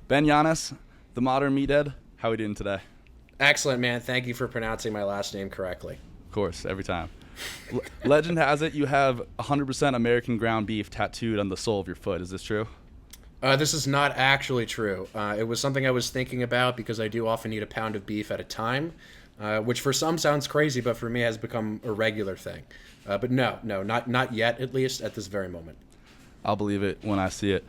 Ben Giannis, the modern meathead. How are we doing today? Excellent, man. Thank you for pronouncing my last name correctly. Of course, every time. Legend has it you have 100% American ground beef tattooed on the sole of your foot. Is this true? This is not actually true. It was something I was thinking about because I do often eat a pound of beef at a time, which for some sounds crazy, but for me has become a regular thing. But no, not yet, at least at this very moment. I'll believe it when I see it.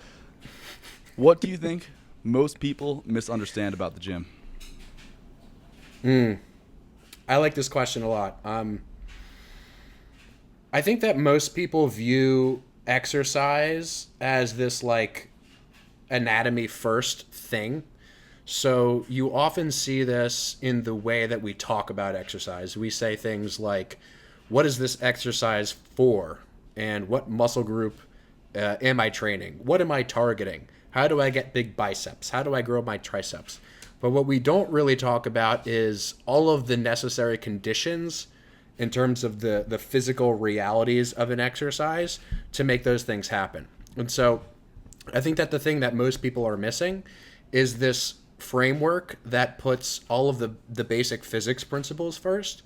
What do you think most people misunderstand about the gym? I like this question a lot. I think that most people view exercise as this like anatomy first thing. So you often see this in the way that we talk about exercise. We say things like, what is this exercise for? And what muscle group am I training? What am I targeting? How do I get big biceps? How do I grow my triceps? But what we don't really talk about is all of the necessary conditions in terms of the physical realities of an exercise to make those things happen. And so I think that the thing that most people are missing is this framework that puts all of the basic physics principles first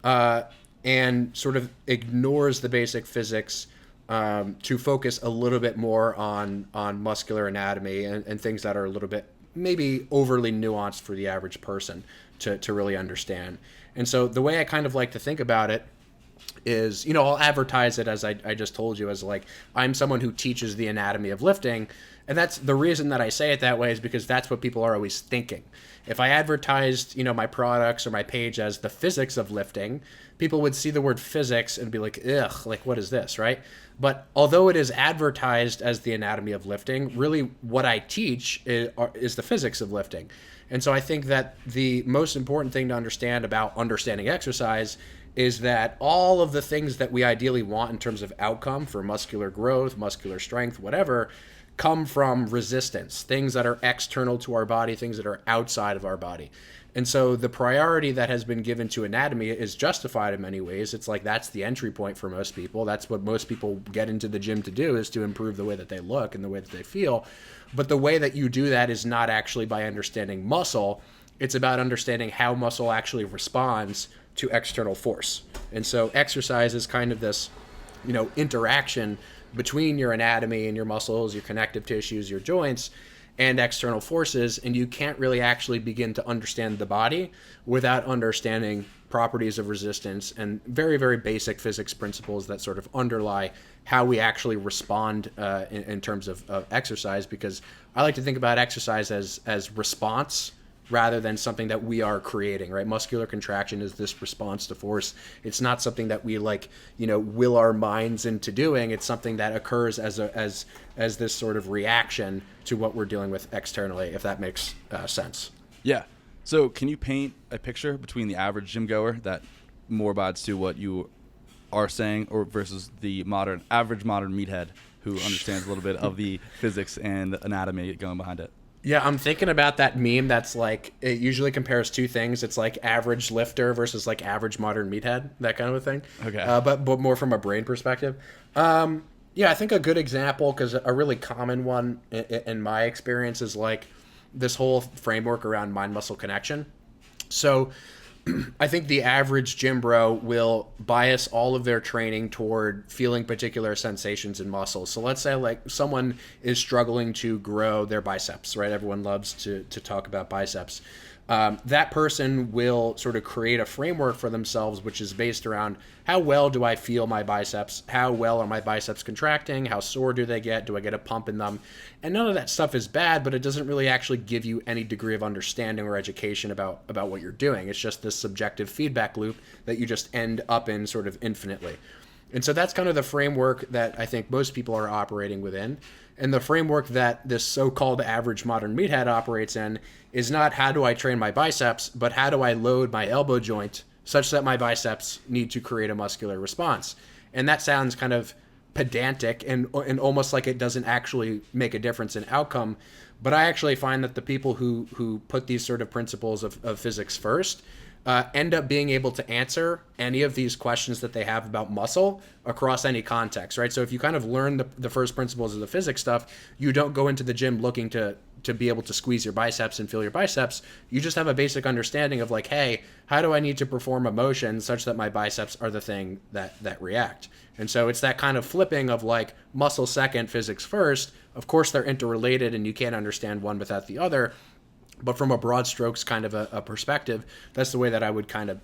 and sort of ignores the basic physics to focus a little bit more on muscular anatomy and things that are a little bit maybe overly nuanced for the average person to really understand. And so the way I kind of like to think about it is, I'll advertise it as I just told you as like, I'm someone who teaches the anatomy of lifting. And that's the reason that I say it that way is because that's what people are always thinking. If I advertised, my products or my page as the physics of lifting, people would see the word physics and be like, ugh, like what is this, right? But although it is advertised as the anatomy of lifting, really what I teach is the physics of lifting. And so I think that the most important thing to understand about understanding exercise is that all of the things that we ideally want in terms of outcome for muscular growth, muscular strength, whatever, come from resistance, things that are external to our body, things that are outside of our body. And so the priority that has been given to anatomy is justified in many ways. It's like that's the entry point for most people. That's what most people get into the gym to do, is to improve the way that they look and the way that they feel. But the way that you do that is not actually by understanding muscle. It's about understanding how muscle actually responds to external force. And so exercise is kind of this, interaction between your anatomy and your muscles, your connective tissues, your joints, and external forces, and you can't really actually begin to understand the body without understanding properties of resistance and very, very basic physics principles that sort of underlie how we actually respond in terms of exercise, because I like to think about exercise as response rather than something that we are creating, right? Muscular contraction is this response to force. It's not something that we will our minds into doing. It's something that occurs as this sort of reaction to what we're dealing with externally, if that makes sense. Yeah. So can you paint a picture between the average gym goer that more abides to what you are saying, or versus the average modern meathead who understands a little bit of the physics and anatomy going behind it? Yeah, I'm thinking about that meme that's like, it usually compares two things. It's like average lifter versus like average modern meathead, that kind of a thing. Okay. But more from a brain perspective. Yeah, I think a good example, because a really common one in my experience is like this whole framework around mind-muscle connection. So I think the average gym bro will bias all of their training toward feeling particular sensations in muscles. So let's say like someone is struggling to grow their biceps, right? Everyone loves to talk about biceps. That person will sort of create a framework for themselves, which is based around how well do I feel my biceps? How well are my biceps contracting? How sore do they get? Do I get a pump in them? And none of that stuff is bad, but it doesn't really actually give you any degree of understanding or education about what you're doing. It's just this subjective feedback loop that you just end up in sort of infinitely. And so that's kind of the framework that I think most people are operating within. And the framework that this so-called average modern meathead operates in is not how do I train my biceps, but how do I load my elbow joint such that my biceps need to create a muscular response. And that sounds kind of pedantic and almost like it doesn't actually make a difference in outcome. But I actually find that the people who put these sort of principles of physics first end up being able to answer any of these questions that they have about muscle across any context, right? So if you kind of learn the first principles of the physics stuff, you don't go into the gym looking to be able to squeeze your biceps and feel your biceps. You just have a basic understanding of like, hey, how do I need to perform a motion such that my biceps are the thing that react? And so it's that kind of flipping of like muscle second, physics first. Of course, they're interrelated and you can't understand one without the other. But from a broad strokes kind of a perspective, that's the way that I would kind of,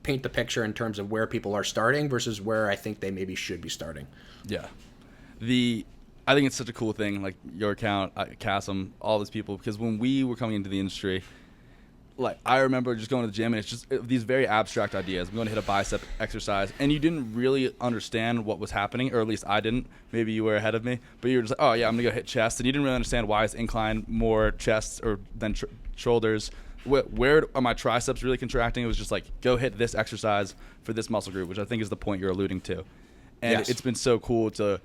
paint the picture in terms of where people are starting versus where I think they maybe should be starting. Yeah. I think it's such a cool thing, like your account, Chasm, all these people, because when we were coming into the industry, like I remember just going to the gym and it's just these very abstract ideas. I'm going to hit a bicep exercise, and you didn't really understand what was happening, or at least I didn't. Maybe you were ahead of me, but you were just like, oh yeah, I'm going to go hit chest, and you didn't really understand why it's incline more chests or than shoulders. Where are my triceps really contracting? It was just like, go hit this exercise for this muscle group, which I think is the point you're alluding to. And yes. It's been so cool to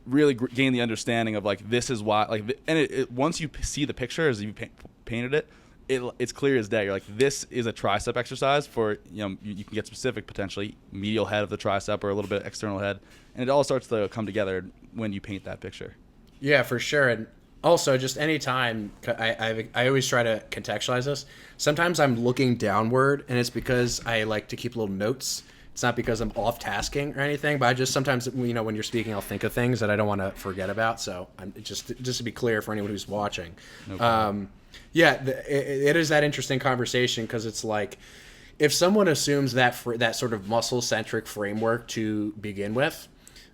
really gain the understanding of like, this is why, like, and once you see the picture as you painted it, it's clear as day. You're like, this is a tricep exercise for, you can get specific, potentially medial head of the tricep or a little bit external head, and it all starts to come together when you paint that picture. Yeah, for sure. And also, just any time, I always try to contextualize this. Sometimes I'm looking downward, and it's because I like to keep little notes. It's not because I'm off tasking or anything, but I just sometimes, when you're speaking, I'll think of things that I don't want to forget about. So I'm just to be clear for anyone who's watching. No it is that interesting conversation, because it's like, if someone assumes that that sort of muscle-centric framework to begin with,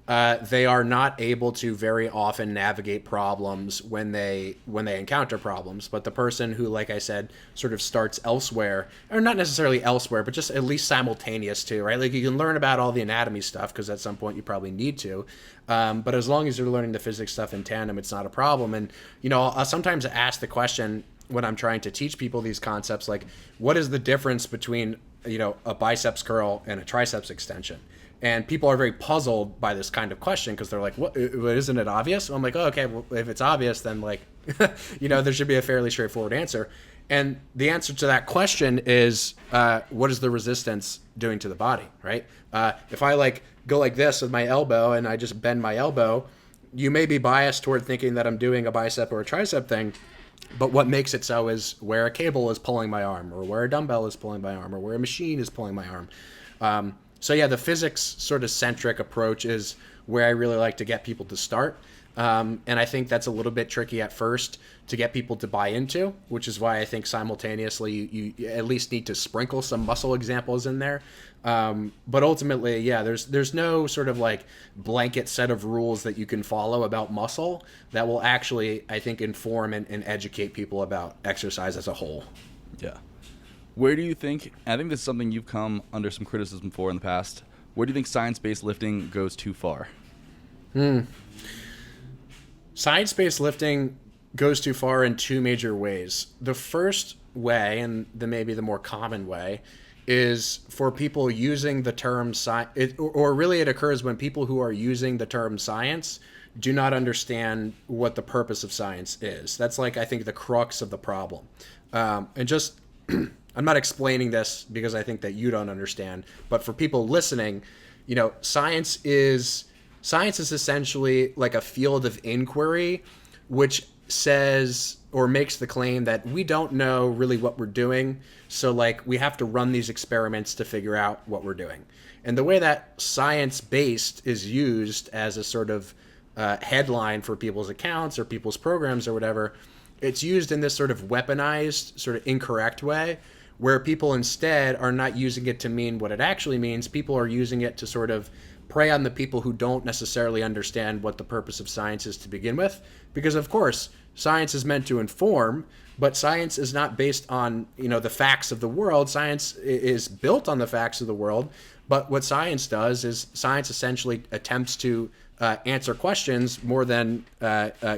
they are not able to very often navigate problems when they encounter problems. But the person who, like I said, sort of starts elsewhere, or not necessarily elsewhere, but just at least simultaneous to, right? Like, you can learn about all the anatomy stuff, because at some point you probably need to. But as long as you're learning the physics stuff in tandem, it's not a problem. And, I'll sometimes ask the question when I'm trying to teach people these concepts, like, what is the difference between, a biceps curl and a triceps extension? And people are very puzzled by this kind of question, because they're like, "What? Isn't it obvious?" I'm like, "Oh, okay. Well, if it's obvious, then like, there should be a fairly straightforward answer." And the answer to that question is, what is the resistance doing to the body, right? If I like go like this with my elbow and I just bend my elbow, you may be biased toward thinking that I'm doing a bicep or a tricep thing. But what makes it so is where a cable is pulling my arm, or where a dumbbell is pulling my arm, or where a machine is pulling my arm. So yeah, the physics sort of centric approach is where I really like to get people to start. And I think that's a little bit tricky at first to get people to buy into, which is why I think simultaneously you at least need to sprinkle some muscle examples in there. But ultimately, yeah, there's no sort of like blanket set of rules that you can follow about muscle that will actually, I think, inform and educate people about exercise as a whole. Yeah. Where do you think, I think this is something you've come under some criticism for in the past, where do you think science-based lifting goes too far? Science-based lifting goes too far in two major ways. The first way, and maybe the more common way, is for people using the term science, or really it occurs when people who are using the term science do not understand what the purpose of science is. That's like, I think, the crux of the problem. And just... I'm not explaining this because I think that you don't understand, but for people listening, science is essentially like a field of inquiry, which says or makes the claim that we don't know really what we're doing. So like, we have to run these experiments to figure out what we're doing. And the way that science-based is used as a sort of headline for people's accounts or people's programs or whatever, it's used in this sort of weaponized, sort of incorrect way, where people instead are not using it to mean what it actually means. People are using it to sort of prey on the people who don't necessarily understand what the purpose of science is to begin with. Because, of course, science is meant to inform, but science is not based on, the facts of the world. Science is built on the facts of the world. But what science does is science essentially attempts to answer questions more than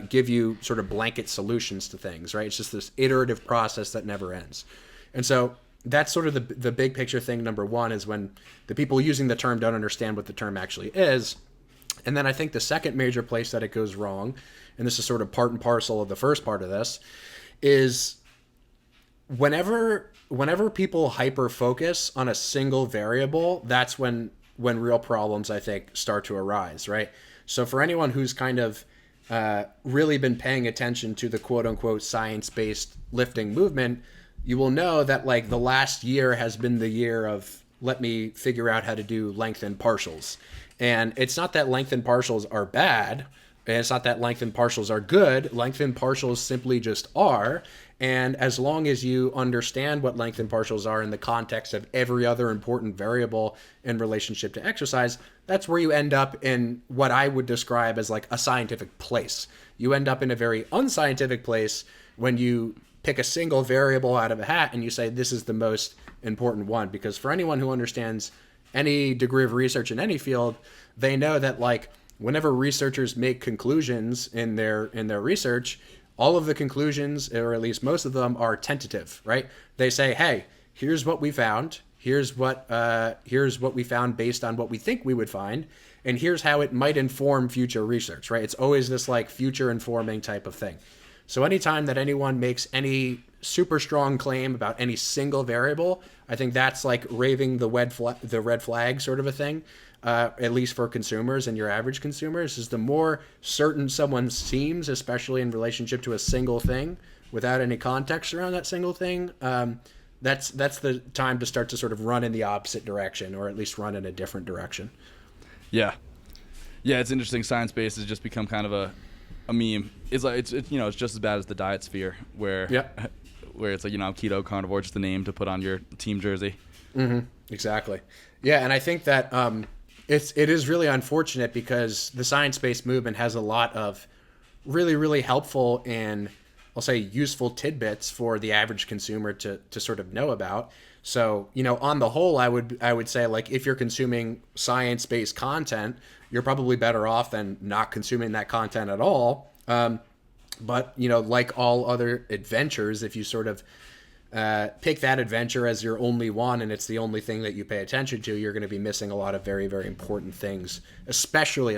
give you sort of blanket solutions to things, right? It's just this iterative process that never ends. And so that's sort of the big picture thing. Number one is when the people using the term don't understand what the term actually is. And then I think the second major place that it goes wrong, and this is sort of part and parcel of the first part of this, is whenever people hyper focus on a single variable, that's when real problems, I think, start to arise, right? So for anyone who's kind of really been paying attention to the quote unquote science-based lifting movement, you will know that like the last year has been the year of let me figure out how to do lengthened partials. And it's not that lengthened partials are bad. And it's not that lengthened partials are good. Lengthened partials simply just are. And as long as you understand what lengthened partials are in the context of every other important variable in relationship to exercise, that's where you end up in what I would describe as like a scientific place. You end up in a very unscientific place when you pick a single variable out of a hat and you say, this is the most important one. Because for anyone who understands any degree of research in any field, they know that like whenever researchers make conclusions in their research, all of the conclusions, or at least most of them, are tentative, right? They say, hey, here's what we found. Here's what we found based on what we think we would find. And here's how it might inform future research, right? It's always this like future informing type of thing. So anytime that anyone makes any super strong claim about any single variable, I think that's like raving the red flag sort of a thing. At least for consumers and your average consumers, is the more certain someone seems, especially in relationship to a single thing, without any context around that single thing, that's the time to start to sort of run in the opposite direction, or at least run in a different direction. Yeah, it's interesting. Science-based has just become kind of a meme. It's like it's it's just as bad as the diet sphere, where it's like I'm keto, carnivore, just the name to put on your team jersey. Mm-hmm. Exactly. Yeah, and I think that it is really unfortunate because the science-based movement has a lot of really, really helpful and I'll say useful tidbits for the average consumer to sort of know about. So, on the whole, I would say like if you're consuming science-based content, you're probably better off than not consuming that content at all. But, like all other adventures, if you sort of pick that adventure as your only one and it's the only thing that you pay attention to, you're going to be missing a lot of very, very important things, especially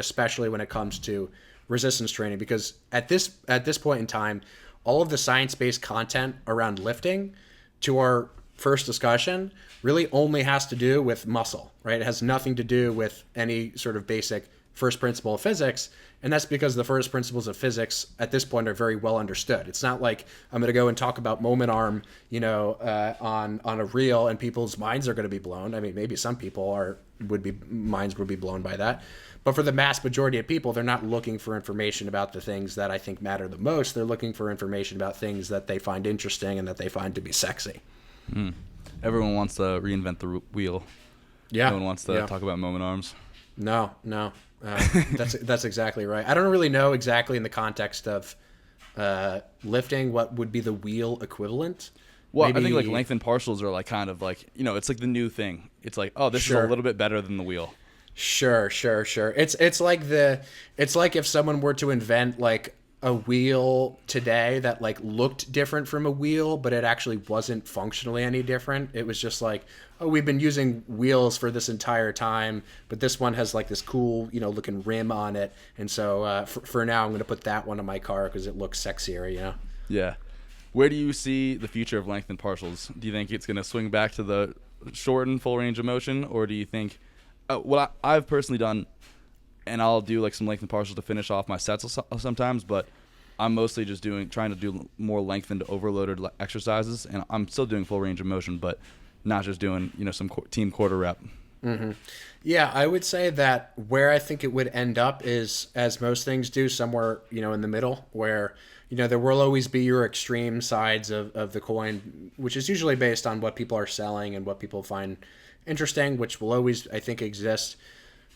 when it comes to resistance training, because at this point in time, all of the science-based content around lifting, to our first discussion, really only has to do with muscle, right? It has nothing to do with any sort of basic first principle of physics. And that's because the first principles of physics at this point are very well understood. It's not like I'm going to go and talk about moment arm, on a reel and people's minds are going to be blown. I mean, maybe some people minds would be blown by that. But for the mass majority of people, they're not looking for information about the things that I think matter the most. They're looking for information about things that they find interesting and that they find to be sexy. Everyone wants to reinvent the wheel. Yeah. No one wants to talk about moment arms. No. That's exactly right. I don't really know exactly in the context of lifting what would be the wheel equivalent. Well, I think like lengthened partials are like kind of like it's like the new thing. It's like, oh, this is a little bit better than the wheel. Sure. It's like if someone were to invent like a wheel today that like looked different from a wheel, but it actually wasn't functionally any different. It was just like, oh, we've been using wheels for this entire time, but this one has like this cool, looking rim on it. And so for now, I'm going to put that one on my car because it looks sexier, Yeah. Where do you see the future of lengthened partials? Do you think it's going to swing back to the shortened full range of motion, or do you think what I've personally done, and I'll do like some lengthened partials to finish off my sets sometimes, but I'm mostly just trying to do more lengthened overloaded exercises, and I'm still doing full range of motion, but not just doing some team quarter rep. Mm-hmm. Yeah, I would say that where I think it would end up is, as most things do, somewhere in the middle, where there will always be your extreme sides of the coin, which is usually based on what people are selling and what people find interesting, which will always, I think, exist.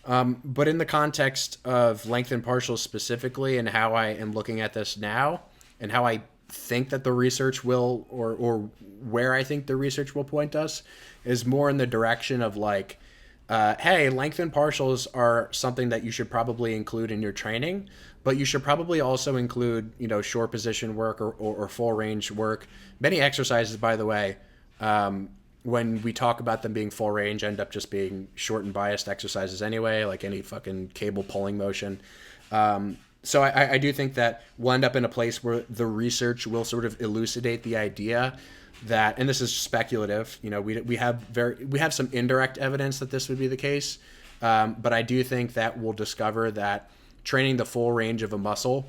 But in the context of lengthened partials specifically, and how I am looking at this now, and how I think that the research will, or where I think the research will point us, is more in the direction of like, hey, lengthened partials are something that you should probably include in your training, but you should probably also include, short position work or full range work. Many exercises, by the way, when we talk about them being full range, end up just being short and biased exercises anyway, like any fucking cable pulling motion. so I do think that we'll end up in a place where the research will sort of elucidate the idea that, and this is speculative, we have some indirect evidence that this would be the case, but I do think that we'll discover that training the full range of a muscle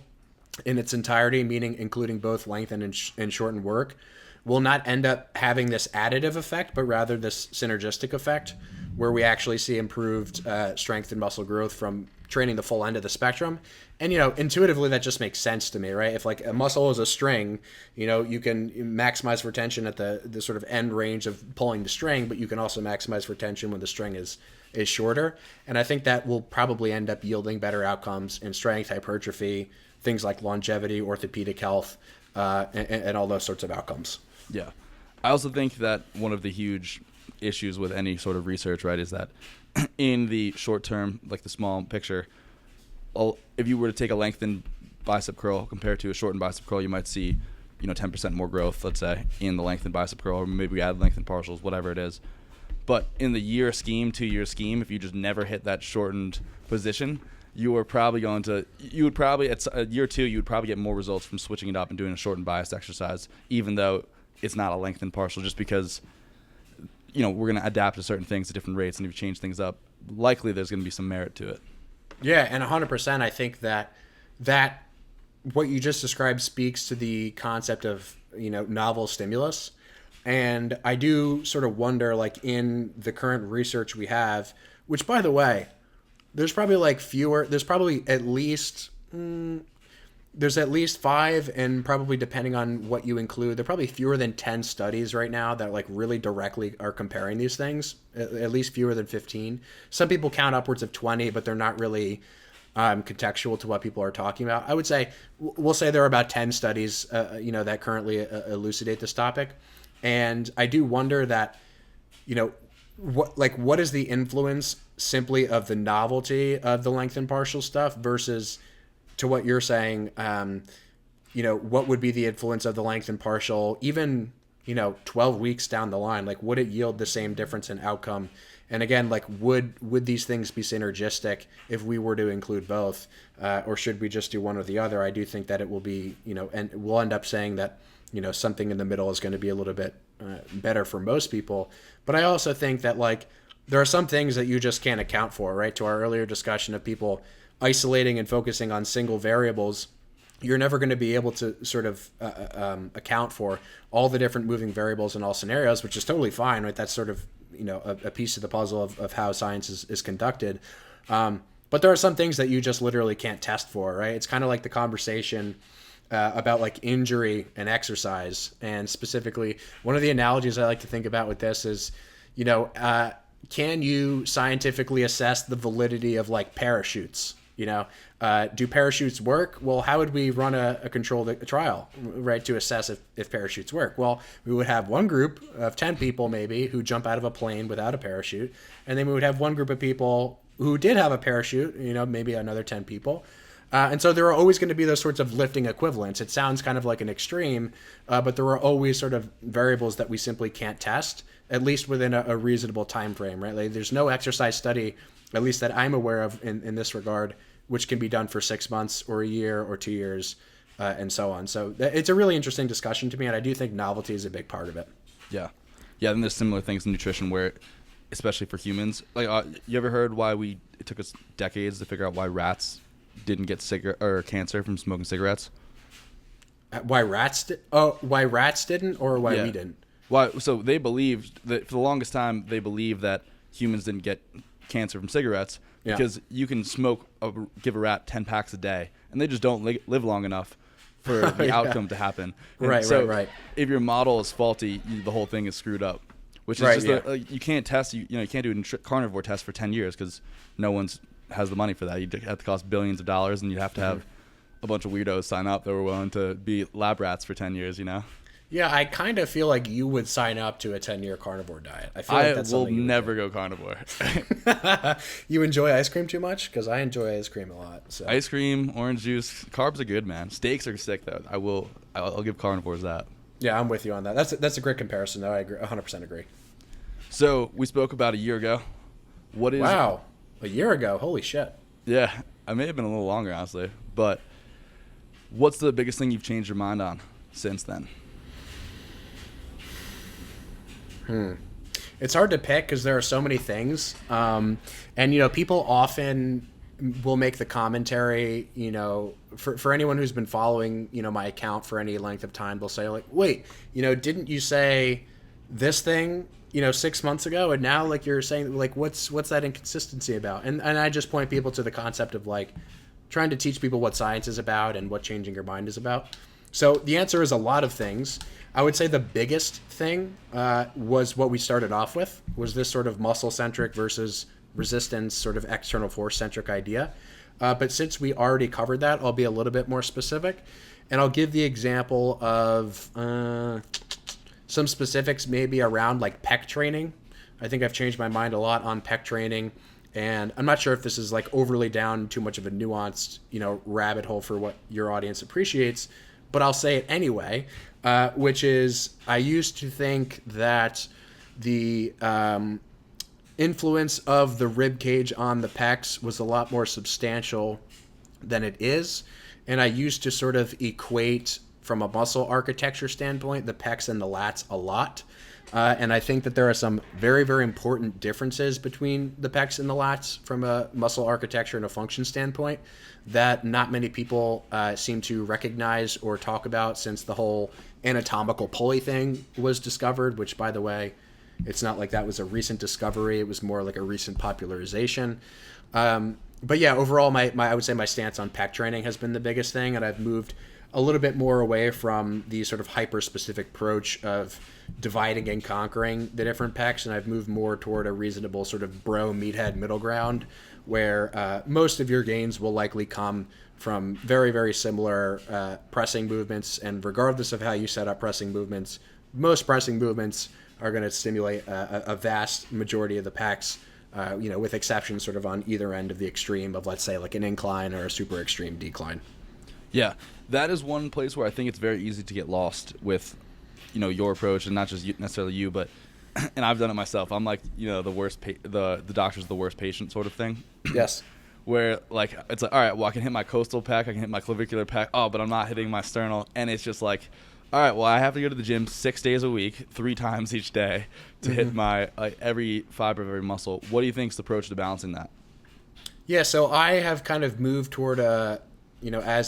in its entirety, meaning including both lengthen and shorten work, will not end up having this additive effect, but rather this synergistic effect, where we actually see improved strength and muscle growth from training the full end of the spectrum. And, intuitively, that just makes sense to me, right? If like a muscle is a string, you can maximize retention at the sort of end range of pulling the string, but you can also maximize retention when the string is shorter. And I think that will probably end up yielding better outcomes in strength, hypertrophy, things like longevity, orthopedic health, and all those sorts of outcomes. Yeah. I also think that one of the huge issues with any sort of research, right, is that in the short term, like the small picture, if you were to take a lengthened bicep curl compared to a shortened bicep curl, you might see, 10% more growth, let's say, in the lengthened bicep curl, or maybe we add lengthened partials, whatever it is. But in the 2-year scheme, if you just never hit that shortened position, you would probably at year 2, you would probably get more results from switching it up and doing a shortened biased exercise, even though it's not a lengthened partial, just because, we're going to adapt to certain things at different rates, and if you change things up, likely there's going to be some merit to it. Yeah, and 100%, I think that what you just described speaks to the concept of, novel stimulus. And I do sort of wonder, like, in the current research we have, which, by the way, there's probably at least 5, and probably depending on what you include, there are probably fewer than 10 studies right now that like really directly are comparing these things, at least fewer than 15. Some people count upwards of 20, but they're not really contextual to what people are talking about. I would say, we'll say there are about 10 studies, that currently elucidate this topic. And I do wonder that, what is the influence simply of the novelty of the lengthened partial stuff versus, to what you're saying, what would be the influence of the lengthened partial, even, 12 weeks down the line? Like, would it yield the same difference in outcome? And again, like, would these things be synergistic if we were to include both, or should we just do one or the other? I do think that it will be, and we'll end up saying that, something in the middle is going to be a little bit better for most people. But I also think that, like, there are some things that you just can't account for, right? To our earlier discussion of people isolating and focusing on single variables, you're never going to be able to sort of account for all the different moving variables in all scenarios, which is totally fine, right? That's sort of, a piece of the puzzle of how science is conducted. But there are some things that you just literally can't test for, right? It's kind of like the conversation about like injury and exercise. And specifically, one of the analogies I like to think about with this is, can you scientifically assess the validity of like parachutes? Do parachutes work? Well, how would we run a controlled trial, right, to assess if parachutes work? Well, we would have one group of 10 people maybe who jump out of a plane without a parachute, and then we would have one group of people who did have a parachute, maybe another 10 people. And so there are always going to be those sorts of lifting equivalents. It sounds kind of like an extreme, but there are always sort of variables that we simply can't test, at least within a reasonable time frame, right? Like, there's no exercise study, at least that I'm aware of in this regard, which can be done for 6 months or a year or 2 years, and so on. So it's a really interesting discussion to me, and I do think novelty is a big part of it. Yeah. Yeah, and there's similar things in nutrition where, especially for humans, like, you ever heard why it took us decades to figure out why rats didn't get cancer from smoking cigarettes? Why rats didn't, or why we didn't? Why? So they believed that for the longest time they believed that humans didn't get cancer from cigarettes because you can give a rat 10 packs a day, and they just don't live long enough for the outcome to happen. And right. If your model is faulty, the whole thing is screwed up. Which is you can't test. You can't do a carnivore test for 10 years because no one's has the money for that. You'd have to cost billions of dollars, and you'd have to have a bunch of weirdos sign up that were willing to be lab rats for 10 years, Yeah, I kind of feel like you would sign up to a 10-year carnivore diet. I feel like that's will never go carnivore. You enjoy ice cream too much? Because I enjoy ice cream a lot. So. Ice cream, orange juice, carbs are good, man. Steaks are sick, though. I'll give carnivores that. Yeah, I'm with you on that. That's a great comparison, though. I agree, 100% agree. So we spoke about a year ago. Wow, a year ago? Holy shit. Yeah, I may have been a little longer, honestly. but what's the biggest thing you've changed your mind on since then? It's hard to pick because there are so many things. And, people often will make the commentary, for anyone who's been following, my account for any length of time, they'll say, like, wait, didn't you say this thing, 6 months ago? And now, like, you're saying, like, what's that inconsistency about? And I just point people to the concept of, like, trying to teach people what science is about and what changing your mind is about. So the answer is a lot of things. I would say the biggest thing was what we started off with, was this sort of muscle-centric versus resistance, sort of external force-centric idea. But since we already covered that, I'll be a little bit more specific. And I'll give the example of some specifics maybe around like pec training. I think I've changed my mind a lot on pec training. And I'm not sure if this is like overly down too much of a nuanced, rabbit hole for what your audience appreciates, but I'll say it anyway, which is I used to think that the influence of the rib cage on the pecs was a lot more substantial than it is. And I used to sort of equate, from a muscle architecture standpoint, the pecs and the lats a lot. And I think that there are some very, very important differences between the pecs and the lats from a muscle architecture and a function standpoint that not many people seem to recognize or talk about since the whole anatomical pulley thing was discovered, which, by the way, it's not like that was a recent discovery. It was more like a recent popularization. But yeah, overall, I would say my stance on pec training has been the biggest thing, and I've moved a little bit more away from the sort of hyper-specific approach of dividing and conquering the different pecs, and I've moved more toward a reasonable sort of meathead middle ground, where most of your gains will likely come from very, very similar pressing movements, and regardless of how you set up pressing movements, most pressing movements are going to stimulate a vast majority of the pecs, with exceptions sort of on either end of the extreme of, let's say, like an incline or a super extreme decline. Yeah, that is one place where I think it's very easy to get lost with, your approach, and not just necessarily you, but, and I've done it myself. I'm like, the worst, the doctor's the worst patient sort of thing. Yes. Where like it's like, all right, well, I can hit my coastal pec, I can hit my clavicular pec, but I'm not hitting my sternal, and it's just like, all right, well, I have to go to the gym 6 days a week, 3 times each day to hit my every fiber of every muscle. What do you think is the approach to balancing that? Yeah, so I have kind of moved toward as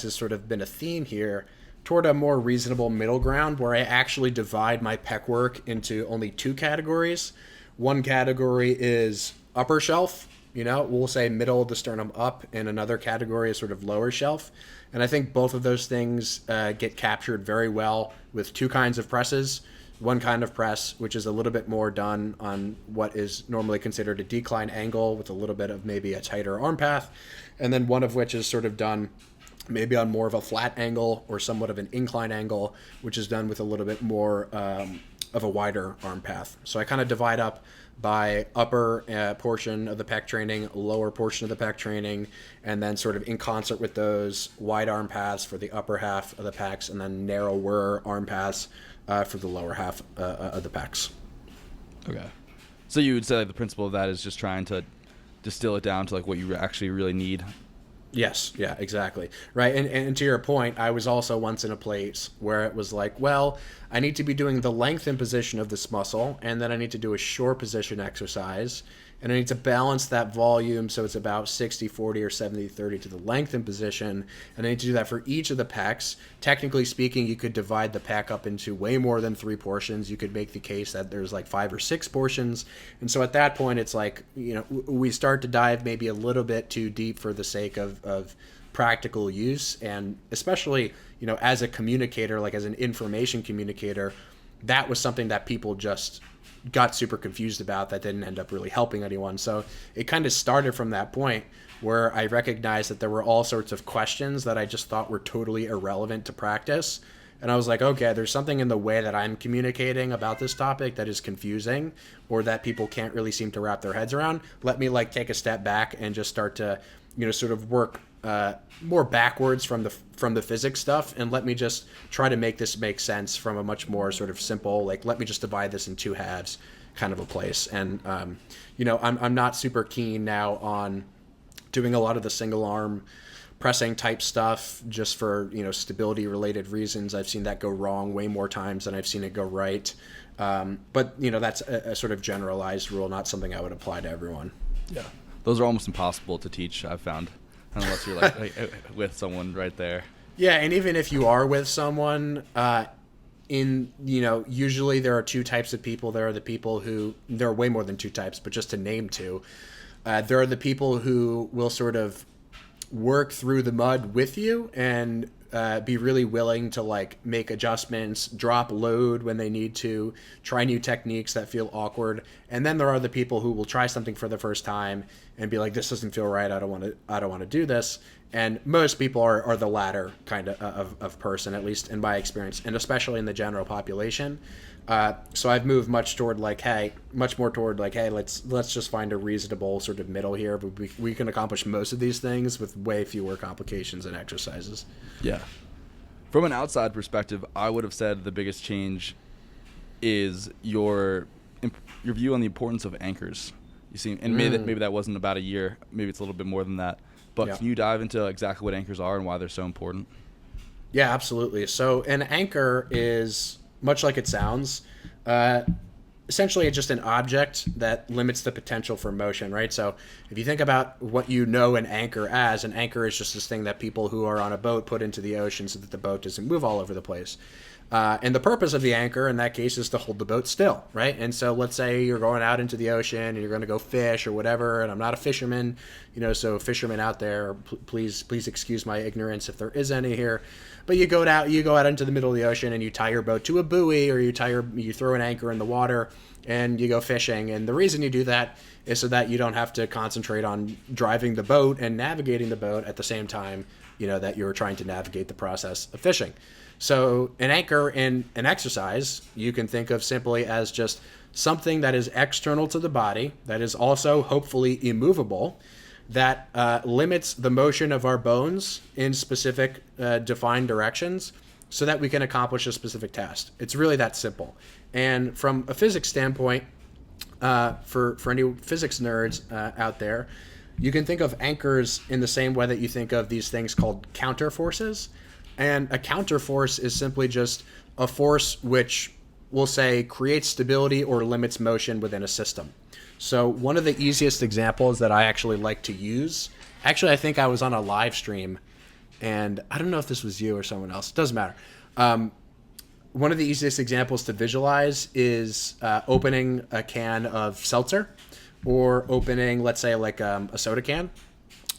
has sort of been a theme here, toward a more reasonable middle ground where I actually divide my pec work into only 2 categories. One category is upper shelf, we'll say middle of the sternum up, and another category is sort of lower shelf. And I think both of those things get captured very well with 2 kinds of presses. One kind of press, which is a little bit more done on what is normally considered a decline angle with a little bit of maybe a tighter arm path. And then one of which is sort of done maybe on more of a flat angle or somewhat of an incline angle, which is done with a little bit more of a wider arm path. So I kind of divide up by upper portion of the pec training, lower portion of the pec training, and then sort of in concert with those wide arm paths for the upper half of the pecs, and then narrower arm paths for the lower half of the pecs. Okay. So you would say the principle of that is just trying to distill it down to like what you actually really need. Yes, yeah, exactly. Right. And to your point, I was also once in a place where it was like, well, I need to be doing the lengthen position of this muscle, and then I need to do a short position exercise, and I need to balance that volume so it's about 60-40 or 70-30 to the lengthen position, and I need to do that for each of the pecs. Technically speaking, you could divide the pec up into way more than 3 portions. You could make the case that there's like 5 or 6 portions. And so at that point, it's like, we start to dive maybe a little bit too deep for the sake of practical use. And especially, as a communicator, like as an information communicator, that was something that people just got super confused about that didn't end up really helping anyone. So it kind of started from that point where I recognized that there were all sorts of questions that I just thought were totally irrelevant to practice. And I was like, okay, there's something in the way that I'm communicating about this topic that is confusing or that people can't really seem to wrap their heads around. Let me take a step back and just start to, sort of work more backwards from the physics stuff, and let me just try to make this make sense from a much more sort of simple, let me just divide this in 2 halves kind of a place. And I'm not super keen now on doing a lot of the single arm pressing type stuff just for, stability related reasons. I've seen that go wrong way more times than I've seen it go right. But that's a sort of generalized rule, not something I would apply to everyone. Yeah. Those are almost impossible to teach, I've found, unless you're like with someone right there. Yeah, and even if you are with someone, usually there are two types of people. There are the people there are way more than two types, but just to name two, there are the people who will sort of work through the mud with you and be really willing to like make adjustments, drop load when they need to, try new techniques that feel awkward. And then there are the people who will try something for the first time and be like, this doesn't feel right. I don't want to do this. And most people are the latter kind of person, at least in my experience, and especially in the general population. So I've moved much more toward like, hey, let's just find a reasonable sort of middle here. But we can accomplish most of these things with way fewer complications and exercises. Yeah. From an outside perspective, I would have said the biggest change is your view on the importance of anchors. You see, and maybe that wasn't about a year. Maybe it's a little bit more than that. But Can you dive into exactly what anchors are and why they're so important? Yeah, absolutely. So an anchor is, much like it sounds, essentially it's just an object that limits the potential for motion, right? So if you think about what an anchor is just this thing that people who are on a boat put into the ocean so that the boat doesn't move all over the place. And the purpose of the anchor in that case is to hold the boat still, right? And so let's say you're going out into the ocean and you're going to go fish or whatever, and I'm not a fisherman, so fishermen out there, please excuse my ignorance if there is any here. But you go out into the middle of the ocean and you tie your boat to a buoy, or you throw an anchor in the water and you go fishing. And the reason you do that is so that you don't have to concentrate on driving the boat and navigating the boat at the same time, that you're trying to navigate the process of fishing. So an anchor in an exercise, you can think of simply as just something that is external to the body, that is also hopefully immovable, that limits the motion of our bones in specific defined directions so that we can accomplish a specific task. It's really that simple. And from a physics standpoint, for any physics nerds out there, you can think of anchors in the same way that you think of these things called counterforces. And a counterforce is simply just a force which, we'll say, creates stability or limits motion within a system. So one of the easiest examples that I actually like to use, I think I was on a live stream, and I don't know if this was you or someone else. It doesn't matter. One of the easiest examples to visualize is opening a can of seltzer, or opening, let's say, like a soda can,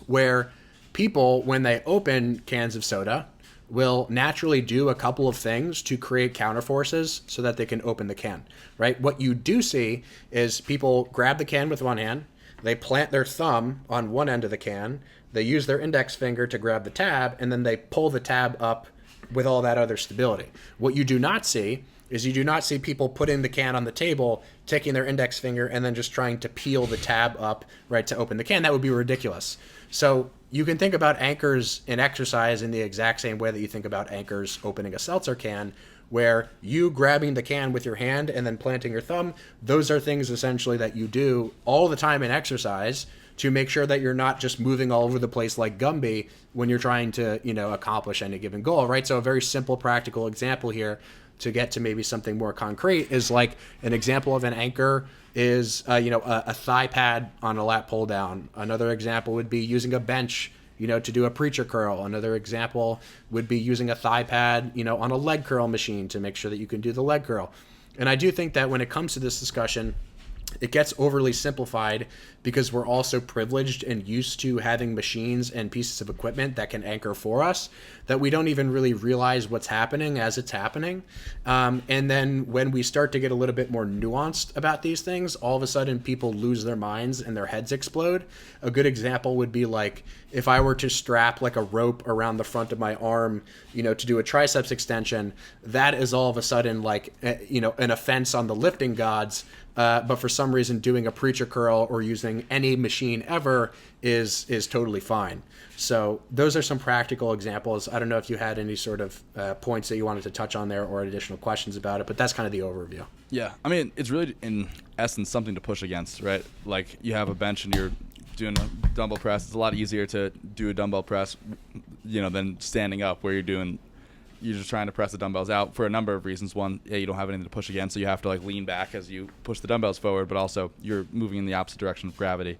where people, when they open cans of soda, will naturally do a couple of things to create counterforces so that they can open the can, right? What you do see is people grab the can with one hand, they plant their thumb on one end of the can, they use their index finger to grab the tab, and then they pull the tab up with all that other stability. What you do not see is people putting the can on the table, taking their index finger, and then just trying to peel the tab up, right, to open the can. That would be ridiculous. So you can think about anchors in exercise in the exact same way that you think about anchors opening a seltzer can, where you grabbing the can with your hand and then planting your thumb, those are things essentially that you do all the time in exercise to make sure that you're not just moving all over the place like Gumby when you're trying to, accomplish any given goal, right? So a very simple practical example here to get to maybe something more concrete is like an example of an anchor is, a thigh pad on a lat pull down. Another example would be using a bench, to do a preacher curl. Another example would be using a thigh pad, on a leg curl machine to make sure that you can do the leg curl. And I do think that when it comes to this discussion, it gets overly simplified because we're also privileged and used to having machines and pieces of equipment that can anchor for us that we don't even really realize what's happening as it's happening. And then when we start to get a little bit more nuanced about these things, all of a sudden people lose their minds and their heads explode. A good example would be like if I were to strap like a rope around the front of my arm, to do a triceps extension, that is all of a sudden like, an offense on the lifting gods. But for some reason, doing a preacher curl or using any machine ever is totally fine. So those are some practical examples. I don't know if you had any sort of points that you wanted to touch on there or additional questions about it, but that's kind of the overview. Yeah, I mean, it's really, in essence, something to push against, right? Like you have a bench and you're doing a dumbbell press, it's a lot easier to do a dumbbell press, than standing up where you're just trying to press the dumbbells out for a number of reasons. One, you don't have anything to push against, so you have to like lean back as you push the dumbbells forward, but also you're moving in the opposite direction of gravity.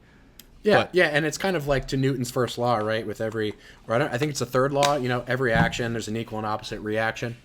Yeah, and it's kind of like to Newton's first law, right? I think it's the third law. Every action, there's an equal and opposite reaction,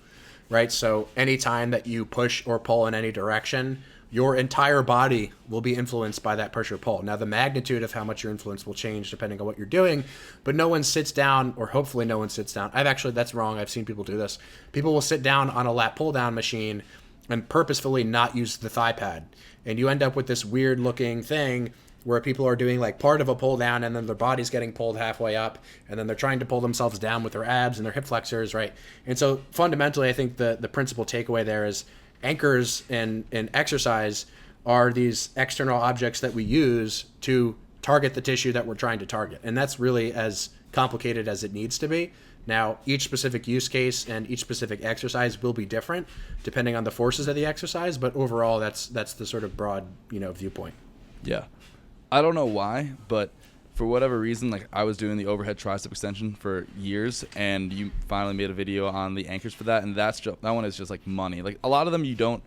right? So anytime that you push or pull in any direction, your entire body will be influenced by that push or pull. Now, the magnitude of how much your influence will change depending on what you're doing, but no one sits down, or hopefully no one sits down. That's wrong. I've seen people do this. People will sit down on a lat pull-down machine and purposefully not use the thigh pad. And you end up with this weird-looking thing where people are doing like part of a pull down and then their body's getting pulled halfway up and then they're trying to pull themselves down with their abs and their hip flexors, right? And so fundamentally, I think the principal takeaway there is anchors in exercise are these external objects that we use to target the tissue that we're trying to target. And that's really as complicated as it needs to be. Now, each specific use case and each specific exercise will be different depending on the forces of the exercise, but overall that's the sort of broad, viewpoint. Yeah. I don't know why, but for whatever reason, like I was doing the overhead tricep extension for years, and you finally made a video on the anchors for that, and that one is just like money. Like a lot of them,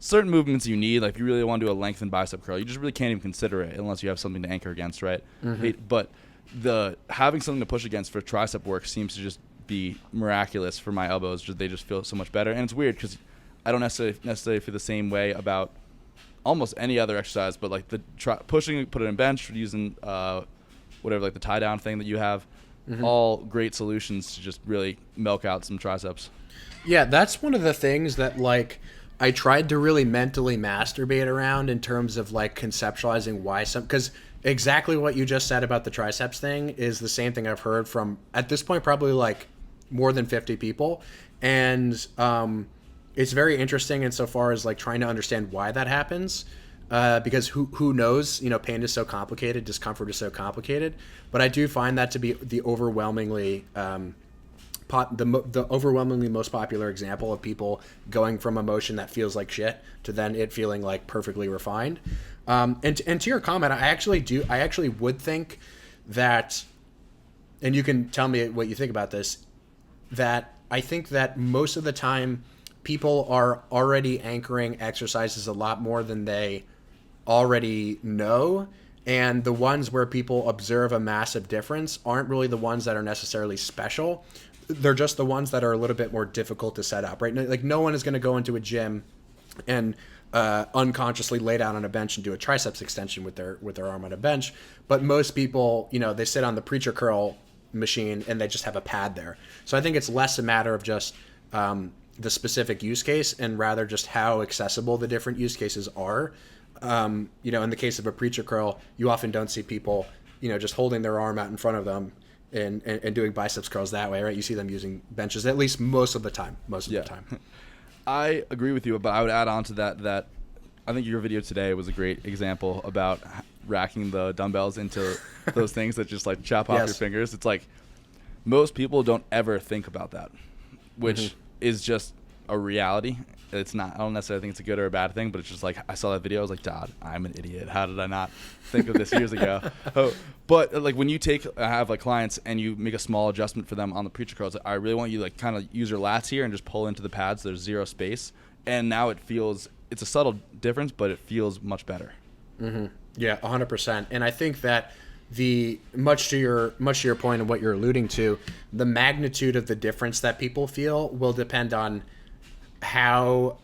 certain movements you need. Like if you really want to do a lengthened bicep curl, you just really can't even consider it unless you have something to anchor against, right? Mm-hmm. But having something to push against for tricep work seems to just be miraculous for my elbows. They just feel so much better, and it's weird because I don't necessarily feel the same way about almost any other exercise, but like pushing, put it in bench, using whatever, like the tie down thing that you have, all great solutions to just really milk out some triceps. Yeah, that's one of the things that like I tried to really mentally masturbate around in terms of like conceptualizing why because exactly what you just said about the triceps thing is the same thing I've heard from, at this point, probably like more than 50 people. And it's very interesting insofar as like trying to understand why that happens, because who knows? Pain is so complicated, discomfort is so complicated. But I do find that to be the overwhelmingly the overwhelmingly most popular example of people going from a motion that feels like shit to then it feeling like perfectly refined. And to your comment, I actually would think that, and you can tell me what you think about this, that I think that most of the time people are already anchoring exercises a lot more than they already know. And the ones where people observe a massive difference aren't really the ones that are necessarily special. They're just the ones that are a little bit more difficult to set up, right? Like no one is going to go into a gym and unconsciously lay down on a bench and do a triceps extension with their arm on a bench. But most people, they sit on the preacher curl machine and they just have a pad there. So I think it's less a matter of just the specific use case and rather just how accessible the different use cases are. In the case of a preacher curl, you often don't see people, just holding their arm out in front of them and doing biceps curls that way, right? You see them using benches, at least most of the time. The time. I agree with you, but I would add on to that I think your video today was a great example about racking the dumbbells into those things that just like chop off your fingers. It's like most people don't ever think about that, which is just a reality. It's not, I don't necessarily think it's a good or a bad thing, but it's just like, I saw that video, I was like, Dad, I'm an idiot. How did I not think of this years ago? But like when you have like clients and you make a small adjustment for them on the preacher curls, I really want you to like kind of use your lats here and just pull into the pads. There's zero space. And now it's a subtle difference, but it feels much better. Mm-hmm. Yeah, 100%. And I think that much to your point and what you're alluding to, the magnitude of the difference that people feel will depend on how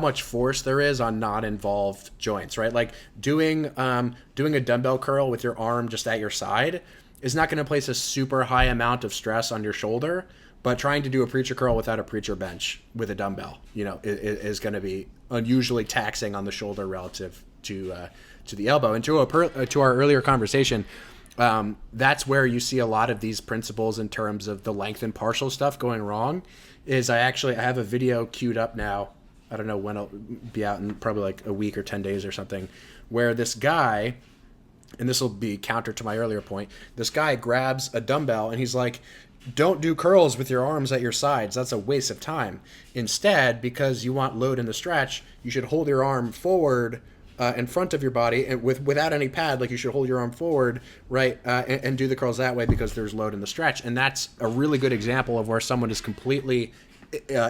much force there is on not involved joints, right? Like doing a dumbbell curl with your arm just at your side is not going to place a super high amount of stress on your shoulder, but trying to do a preacher curl without a preacher bench with a dumbbell, is going to be unusually taxing on the shoulder relative to the elbow. And to our earlier conversation, that's where you see a lot of these principles in terms of the length and partial stuff going wrong. Is I have a video queued up now. I don't know when it'll be out, in probably like a week or 10 days or something, where this guy, and this will be counter to my earlier point, this guy grabs a dumbbell and he's like, don't do curls with your arms at your sides. That's a waste of time. Instead, because you want load in the stretch, you should hold your arm forward in front of your body and without any pad. Like you should hold your arm forward, right, and do the curls that way because there's load in the stretch. And that's a really good example of where someone is completely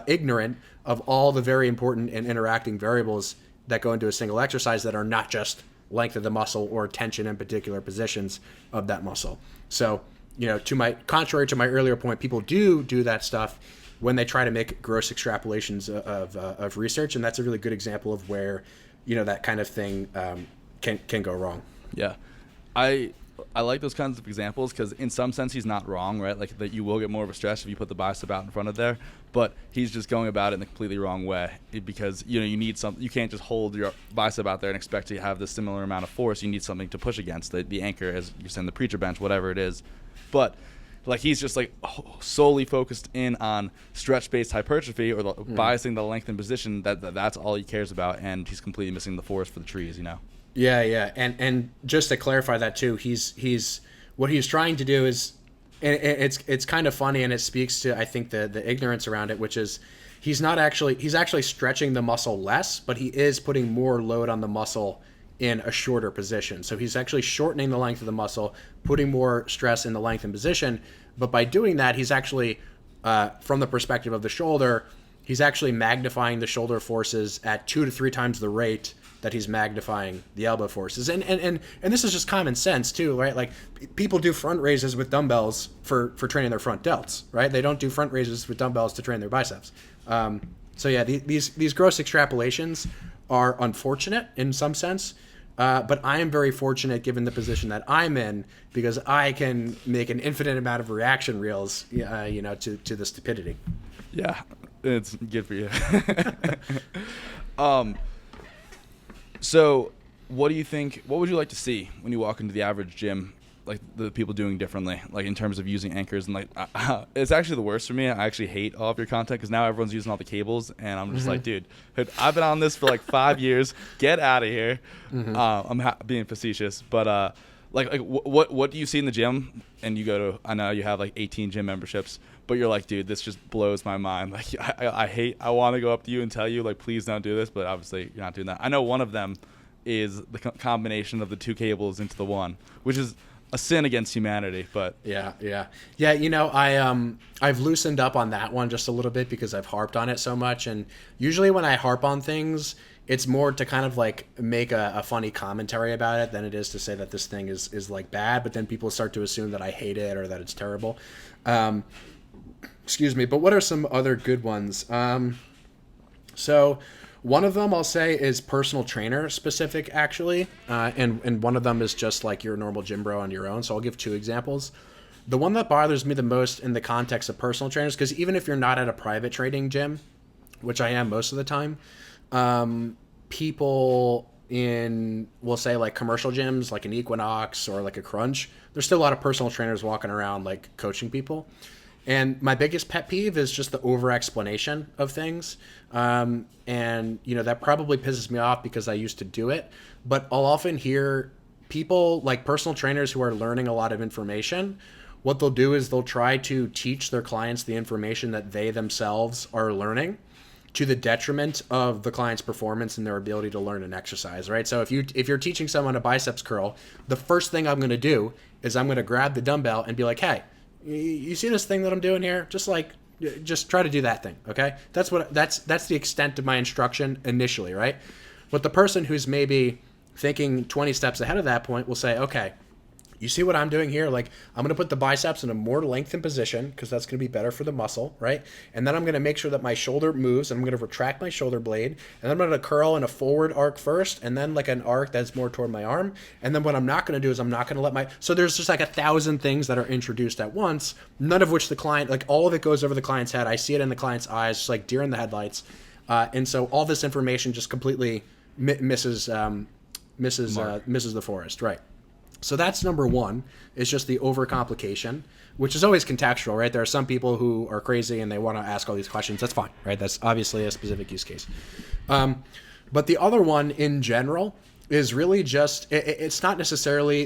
ignorant of all the very important and interacting variables that go into a single exercise that are not just length of the muscle or tension in particular positions of that muscle. So, contrary to my earlier point, people do that stuff when they try to make gross extrapolations of research, and that's a really good example of where, that kind of thing can go wrong. Yeah, I like those kinds of examples because in some sense he's not wrong, right? Like that you will get more of a stretch if you put the bicep out in front of there, but he's just going about it in the completely wrong way because you need something. You can't just hold your bicep out there and expect to have the similar amount of force. You need something to push against, the anchor, as you said, the preacher bench, whatever it is. But like he's just like solely focused in on stretch-based hypertrophy or biasing the length and position. That's all he cares about, and he's completely missing the forest for the trees. Yeah, and just to clarify that too, he's what he's trying to do is, and it's kind of funny, and it speaks to I think the ignorance around it, which is he's actually stretching the muscle less, but he is putting more load on the muscle in a shorter position. So he's actually shortening the length of the muscle, putting more stress in the length and position. But by doing that, he's actually, from the perspective of the shoulder, he's actually magnifying the shoulder forces at 2 to 3 times the rate that he's magnifying the elbow forces. And this is just common sense too, right? Like people do front raises with dumbbells for training their front delts, right? They don't do front raises with dumbbells to train their biceps. So yeah, these gross extrapolations are unfortunate in some sense. But I am very fortunate given the position that I'm in because I can make an infinite amount of reaction reels, to the stupidity. Yeah, it's good for you. So what do you think, what would you like to see when you walk into the average gym, like the people doing differently, like in terms of using anchors and like, it's actually the worst for me. I actually hate all of your content because now everyone's using all the cables and I'm just like, dude, I've been on this for like 5 years. Get out of here. I'm being facetious, but what do you see in the gym? And you go to, I know you have like 18 gym memberships, but you're like, dude, this just blows my mind. Like I want to go up to you and tell you like, please don't do this, but obviously you're not doing that. I know one of them is the combination of the 2 cables into the one, which is a sin against humanity. But yeah. I've loosened up on that one just a little bit because I've harped on it so much. And usually when I harp on things, it's more to kind of like make a funny commentary about it than it is to say that this thing is like bad. But then people start to assume that I hate it or that it's terrible. Excuse me. But what are some other good ones? So one of them I'll say is personal trainer specific, actually. And one of them is just like your normal gym bro on your own. So I'll give 2 examples. The one that bothers me the most in the context of personal trainers, because even if you're not at a private training gym, which I am most of the time, people in, we'll say like commercial gyms, like an Equinox or like a Crunch, there's still a lot of personal trainers walking around like coaching people. And my biggest pet peeve is just the over explanation of things. And that probably pisses me off because I used to do it, but I'll often hear people like personal trainers who are learning a lot of information. What they'll do is they'll try to teach their clients the information that they themselves are learning, to the detriment of the client's performance and their ability to learn an exercise, right? So if you're teaching someone a biceps curl, the first thing I'm going to do is I'm going to grab the dumbbell and be like, hey, you see this thing that I'm doing here? Just try to do that thing, okay? That's the extent of my instruction initially, right? But the person who's maybe thinking 20 steps ahead of that point will say, okay, you see what I'm doing here? Like, I'm going to put the biceps in a more lengthened position because that's going to be better for the muscle, right? And then I'm going to make sure that my shoulder moves, and I'm going to retract my shoulder blade, and then I'm going to curl in a forward arc first, and then like an arc that's more toward my arm. And then what I'm not going to do is I'm not going to let my... So there's just like 1,000 things that are introduced at once, none of which the client... Like, all of it goes over the client's head. I see it in the client's eyes, just like deer in the headlights. And so all this information just completely misses the forest, right? So that's number one, is just the overcomplication, which is always contextual, right? There are some people who are crazy and they want to ask all these questions. That's fine, right? That's obviously a specific use case. But the other one in general is really just, it's not necessarily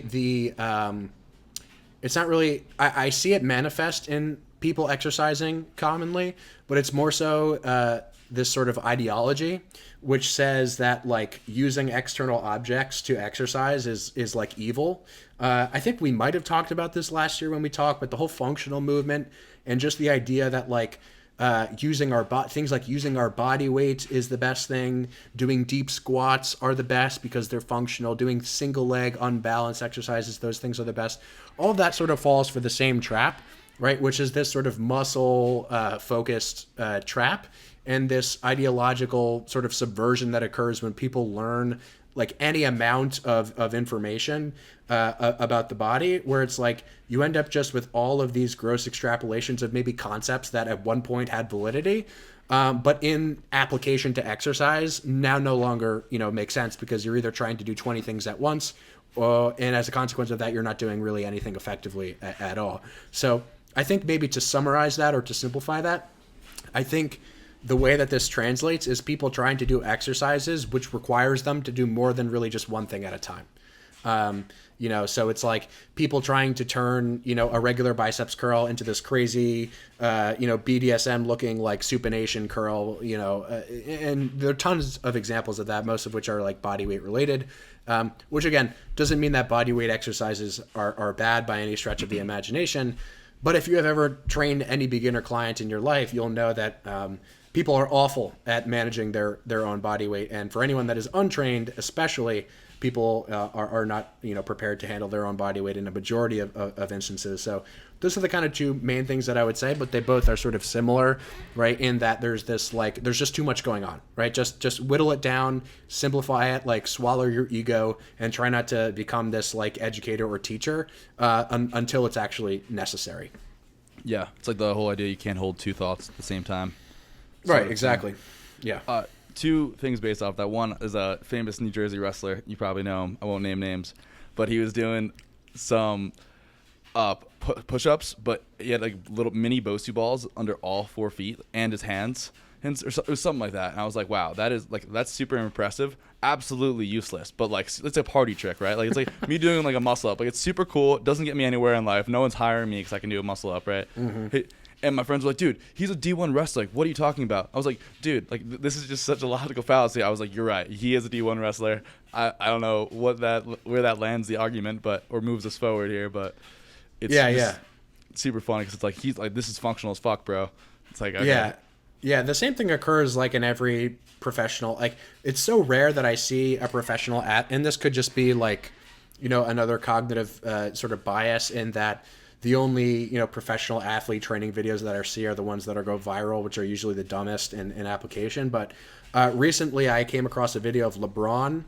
it's not really, I see it manifest in people exercising commonly, but it's more so this sort of ideology which says that like using external objects to exercise is like evil. I think we might have talked about this last year when we talked, but the whole functional movement and just the idea that like things like using our body weight is the best thing. Doing deep squats are the best because they're functional. Doing single leg unbalanced exercises, those things are the best. All of that sort of falls for the same trap, right? Which is this sort of muscle focused trap and this ideological sort of subversion that occurs when people learn like any amount of information about the body, where it's like you end up just with all of these gross extrapolations of maybe concepts that at one point had validity, but in application to exercise now no longer, make sense because you're either trying to do 20 things at once, and as a consequence of that, you're not doing really anything effectively at all. So I think maybe to summarize that or to simplify that, I think the way that this translates is people trying to do exercises which requires them to do more than really just one thing at a time. So it's like people trying to turn, a regular biceps curl into this crazy, BDSM looking like supination curl, and there are tons of examples of that, most of which are like body weight related, which again, doesn't mean that body weight exercises are bad by any stretch of the imagination. But if you have ever trained any beginner client in your life, you'll know that, people are awful at managing their own body weight. And for anyone that is untrained, especially, people are not prepared to handle their own body weight in a majority of instances. So those are the kind of two main things that I would say, but they both are sort of similar, right? In that there's this like there's just too much going on, right? Just whittle it down, simplify it, like swallow your ego, and try not to become this like educator or teacher until it's actually necessary. Yeah, it's like the whole idea you can't hold two thoughts at the same time. Right, exactly. Yeah. Two things based off that. One is a famous New Jersey wrestler. You probably know him. I won't name names. But he was doing some push-ups, but he had like little mini Bosu balls under all 4 feet and his hands. And it was something like that. And I was like, wow, that's super impressive. Absolutely useless. But like, it's a party trick, right? Like, it's like me doing like a muscle up. Like, it's super cool. It doesn't get me anywhere in life. No one's hiring me because I can do a muscle up, right? Mm-hmm. And my friends were like, dude, he's a D1 wrestler. Like, what are you talking about? I was like, dude, like this is just such a logical fallacy. I was like, you're right. He is a D1 wrestler. I don't know where that lands the argument, or moves us forward here, but it's super funny because it's like he's like, this is functional as fuck, bro. It's like, okay. Yeah. The same thing occurs like in every professional. Like, it's so rare that I see a professional and this could just be like, another cognitive sort of bias in that. The only, professional athlete training videos that I see are the ones that go viral, which are usually the dumbest in application. But recently I came across a video of LeBron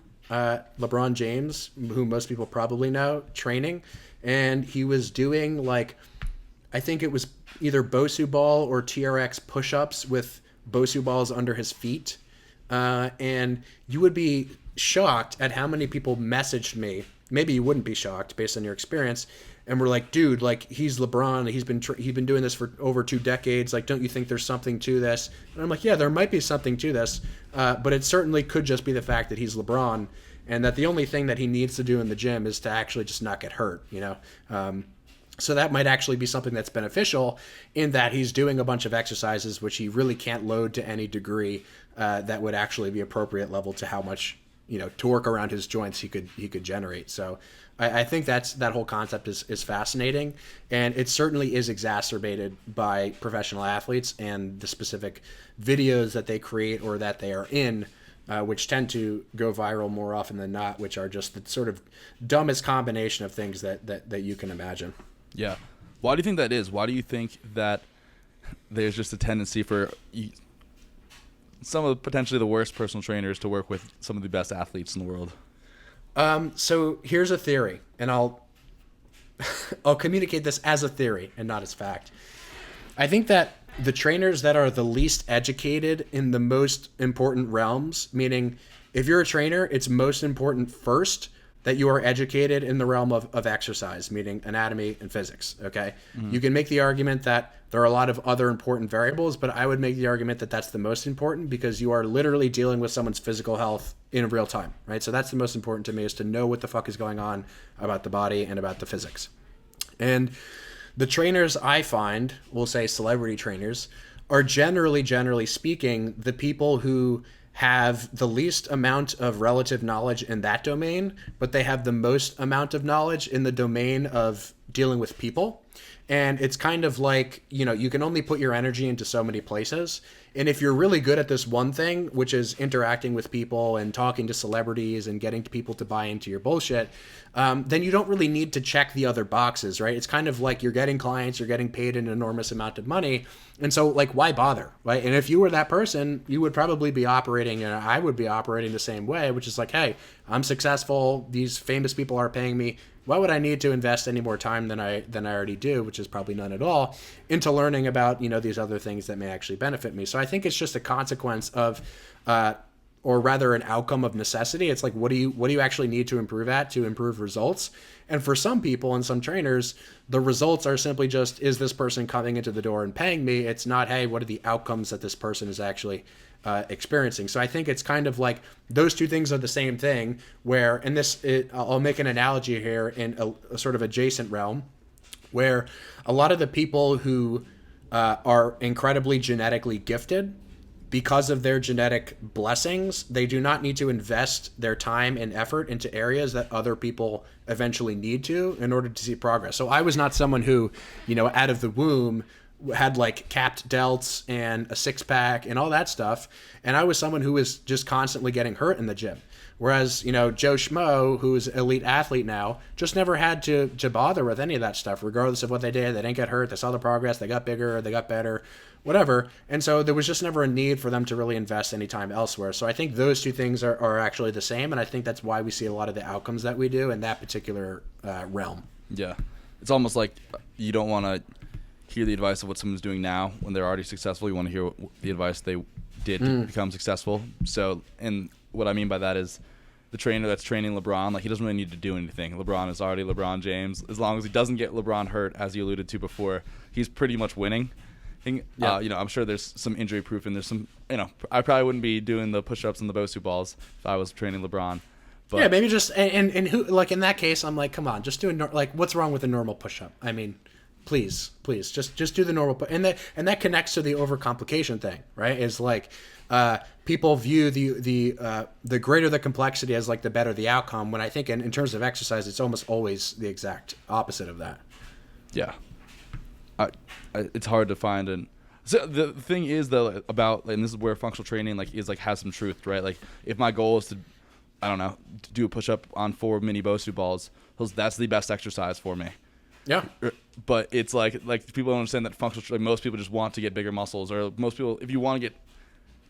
James, who most people probably know, training. And he was doing like, I think it was either Bosu ball or TRX push-ups with Bosu balls under his feet. And you would be shocked at how many people messaged me. Maybe you wouldn't be shocked based on your experience. And we're like, dude, like he's LeBron. He's been doing this for over 2 decades. Like, don't you think there's something to this? And I'm like, yeah, there might be something to this, but it certainly could just be the fact that he's LeBron, and that the only thing that he needs to do in the gym is to actually just not get hurt. So that might actually be something that's beneficial in that he's doing a bunch of exercises which he really can't load to any degree that would actually be appropriate level to how much torque around his joints he could generate. So I think that whole concept is fascinating, and it certainly is exacerbated by professional athletes and the specific videos that they create or that they are in, which tend to go viral more often than not, which are just the sort of dumbest combination of things that you can imagine. Yeah. Why do you think that is? Why do you think that there's just a tendency for some of potentially the worst personal trainers to work with some of the best athletes in the world? So here's a theory, and I'll communicate this as a theory and not as fact. I think that the trainers that are the least educated in the most important realms, meaning if you're a trainer, it's most important first that you are educated in the realm of exercise, meaning anatomy and physics, okay? Mm-hmm. You can make the argument that there are a lot of other important variables, but I would make the argument that that's the most important because you are literally dealing with someone's physical health in real time, right? So that's the most important to me, is to know what the fuck is going on about the body and about the physics. And the trainers I find, we'll say celebrity trainers, are generally speaking, the people who have the least amount of relative knowledge in that domain, but they have the most amount of knowledge in the domain of dealing with people. And it's kind of like, you know, you can only put your energy into so many places. And if you're really good at this one thing, which is interacting with people and talking to celebrities and getting people to buy into your bullshit, then you don't really need to check the other boxes, right? It's kind of like you're getting clients, you're getting paid an enormous amount of money. And so, like, why bother, right? And if you were that person, you would probably be operating, and I would be operating the same way, which is like, hey, I'm successful. These famous people are paying me. Why would I need to invest any more time than I already do, which is probably none at all, into learning about, you know, these other things that may actually benefit me? So I think it's just a consequence of, or rather an outcome of necessity. It's like, what do you actually need to improve at to improve results? And for some people and some trainers, the results are simply just, is this person coming into the door and paying me? It's not, hey, what are the outcomes that this person is actually experiencing? So I think it's kind of like those two things are the same thing, where, and I'll make an analogy here in a sort of adjacent realm, where a lot of the people who are incredibly genetically gifted, because of their genetic blessings, they do not need to invest their time and effort into areas that other people eventually need to in order to see progress. So I was not someone who, you know, out of the womb had like capped delts and a six pack and all that stuff. And I was someone who was just constantly getting hurt in the gym. Whereas, you know, Joe Schmo, who's an elite athlete now, just never had to bother with any of that stuff, regardless of what they did. They didn't get hurt. They saw the progress. They got bigger. They got better, whatever. And so there was just never a need for them to really invest any time elsewhere. So I think those two things are actually the same. And I think that's why we see a lot of the outcomes that we do in that particular realm. Yeah. It's almost like you don't want to hear the advice of what someone's doing now when they're already successful. You want to hear the advice they did to become successful. So, and what I mean by that is the trainer that's training LeBron, like, he doesn't really need to do anything. LeBron is already LeBron James. As long as he doesn't get LeBron hurt, as you alluded to before, he's pretty much winning. You know, I'm sure there's some injury proof, and there's some, you know, I probably wouldn't be doing the push-ups and the Bosu balls if I was training LeBron. But yeah, maybe just, and who, like, in that case, I'm like, come on, just do like, what's wrong with a normal push-up? I mean, please, just do the normal, and that connects to the overcomplication thing, right? Is like, people view the greater the complexity as like the better the outcome, when I think in terms of exercise, it's almost always the exact opposite of that. Yeah. It's hard to find. And so the thing is, though, about, and this is where functional training has some truth, right? Like, if my goal is to, I don't know, to do a push-up on 4 mini Bosu balls, that's the best exercise for me. Yeah. But it's like people don't understand that functional, like, most people just want to get bigger muscles, or most people, if you want to get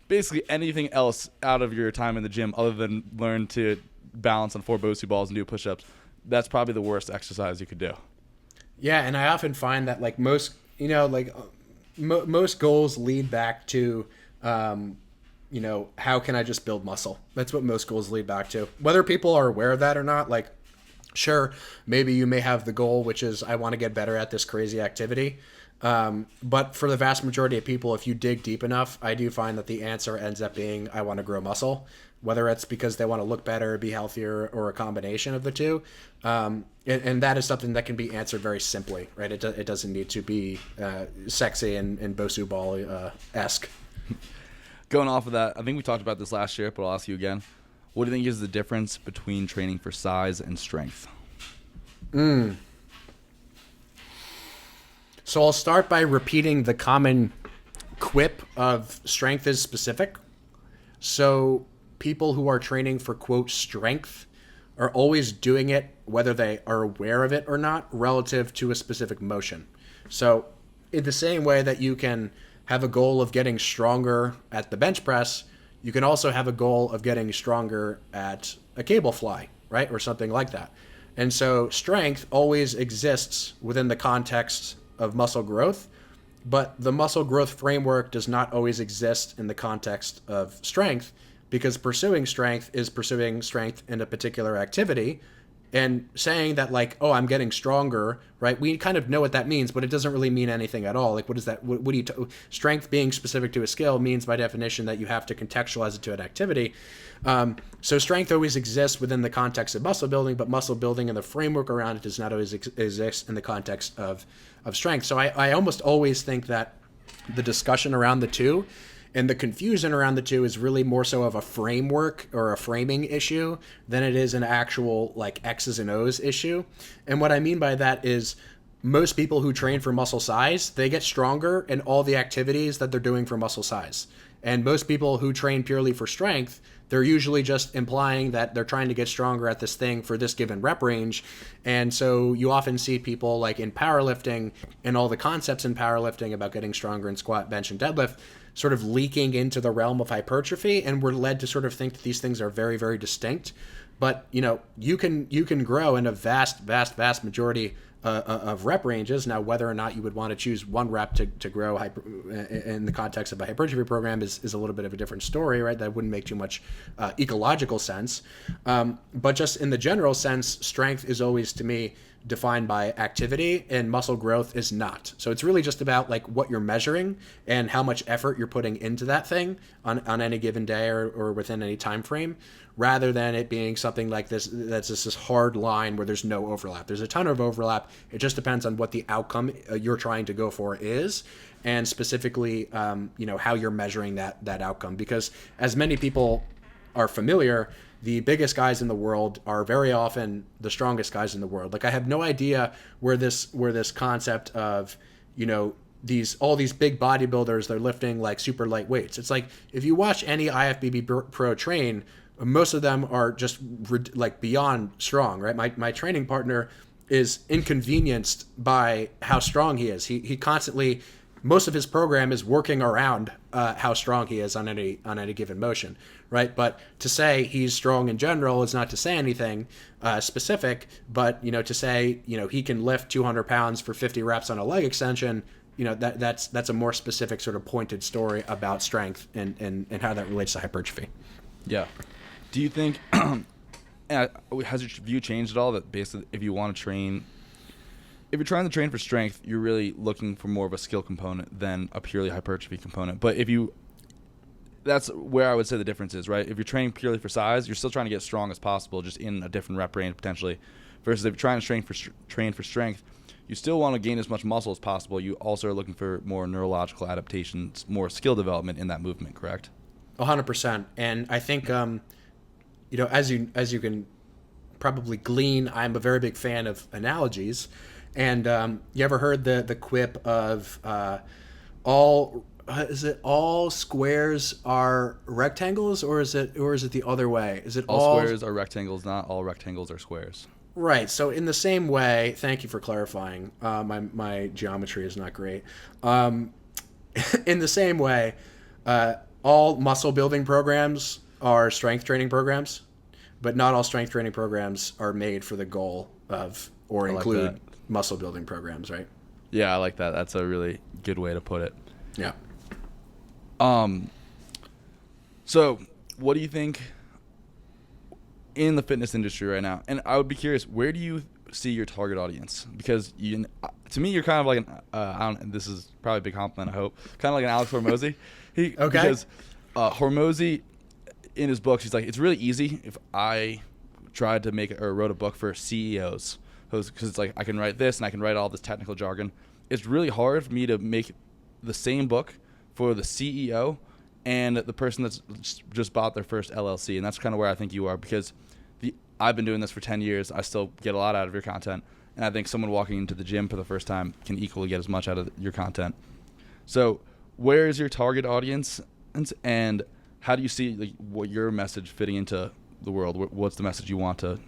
basically anything else out of your time in the gym other than learn to balance on 4 Bosu balls and do push-ups, that's probably the worst exercise you could do. Yeah, and I often find that, like, most, you know, like, most goals lead back to, you know, how can I just build muscle? That's what most goals lead back to. Whether people are aware of that or not, like, sure, maybe you may have the goal, which is, I want to get better at this crazy activity. But for the vast majority of people, if you dig deep enough, I do find that the answer ends up being, I want to grow muscle, whether it's because they want to look better, be healthier, or a combination of the two. And that is something that can be answered very simply, right? It doesn't need to be sexy and Bosu ball-esque. Going off of that, I think we talked about this last year, but I'll ask you again. What do you think is the difference between training for size and strength? So I'll start by repeating the common quip of strength is specific. So people who are training for, quote, strength are always doing it, whether they are aware of it or not, relative to a specific motion. So in the same way that you can have a goal of getting stronger at the bench press, you can also have a goal of getting stronger at a cable fly, right? Or something like that. And so strength always exists within the context of muscle growth, but the muscle growth framework does not always exist in the context of strength, because pursuing strength is pursuing strength in a particular activity. And saying that, like, oh, I'm getting stronger, right? We kind of know what that means, but it doesn't really mean anything at all. Like, what is that? What do you? Strength being specific to a skill means, by definition, that you have to contextualize it to an activity. So strength always exists within the context of muscle building, but muscle building and the framework around it does not always exist in the context of strength. So I almost always think that the discussion around the two and the confusion around the two is really more so of a framework or a framing issue than it is an actual like X's and O's issue. And what I mean by that is most people who train for muscle size, they get stronger in all the activities that they're doing for muscle size. And most people who train purely for strength, they're usually just implying that they're trying to get stronger at this thing for this given rep range. And so you often see people like in powerlifting and all the concepts in powerlifting about getting stronger in squat, bench, and deadlift sort of leaking into the realm of hypertrophy. And we're led to sort of think that these things are very, very distinct. But, you know, you can grow in a vast majority of rep ranges. Now, whether or not you would want to choose one rep to grow in the context of a hypertrophy program is a little bit of a different story, right? That wouldn't make too much ecological sense. But just in the general sense, strength is always, to me, defined by activity, and muscle growth is not. So it's really just about like what you're measuring and how much effort you're putting into that thing on any given day or within any time frame, rather than it being something like this that's just this hard line where there's no overlap. There's a ton of overlap. It just depends on what the outcome you're trying to go for is, and specifically you know, how you're measuring that outcome. Because as many people are familiar, the biggest guys in the world are very often the strongest guys in the world. Like, I have no idea where this concept of, you know, all these big bodybuilders, they're lifting like super light weights. It's like, if you watch any IFBB pro train, most of them are just like beyond strong, right? My training partner is inconvenienced by how strong he is. He constantly, most of his program is working around how strong he is on any given motion, right? But to say he's strong in general is not to say anything specific, but, you know, to say, you know, he can lift 200 pounds for 50 reps on a leg extension, you know, that's a more specific sort of pointed story about strength and how that relates to hypertrophy. Yeah. Do you think, has your view changed at all, that basically if you want to train, if you're trying to train for strength, you're really looking for more of a skill component than a purely hypertrophy component? But that's where I would say the difference is, right? If you're training purely for size, you're still trying to get as strong as possible, just in a different rep range potentially. Versus if you're trying to train for strength, you still want to gain as much muscle as possible. You also are looking for more neurological adaptations, more skill development in that movement, correct? 100%. And I think, you know, as you can probably glean, I'm a very big fan of analogies. And you ever heard the quip of all squares are rectangles, or is it the other way? Is it all squares are rectangles, not all rectangles are squares? Right. So in the same way, thank you for clarifying. My geometry is not great. In the same way, all muscle building programs are strength training programs, but not all strength training programs are made for the goal of or include muscle building programs, right? Yeah, I like that. That's a really good way to put it. Yeah. So what do you think in the fitness industry right now? And I would be curious, where do you see your target audience? Because to me, you're kind of like this is probably a big compliment, I hope, kind of like an Alex Hormozy. Because Hormozy, in his books, he's like, it's really easy if I tried to make or wrote a book for CEOs, because it's like, I can write this and I can write all this technical jargon. It's really hard for me to make the same book for the CEO and the person that's just bought their first LLC. And that's kind of where I think you are, because I've been doing this for 10 years. I still get a lot out of your content. And I think someone walking into the gym for the first time can equally get as much out of your content. So where is your target audience, and how do you see what your message fitting into the world? What's the message you want to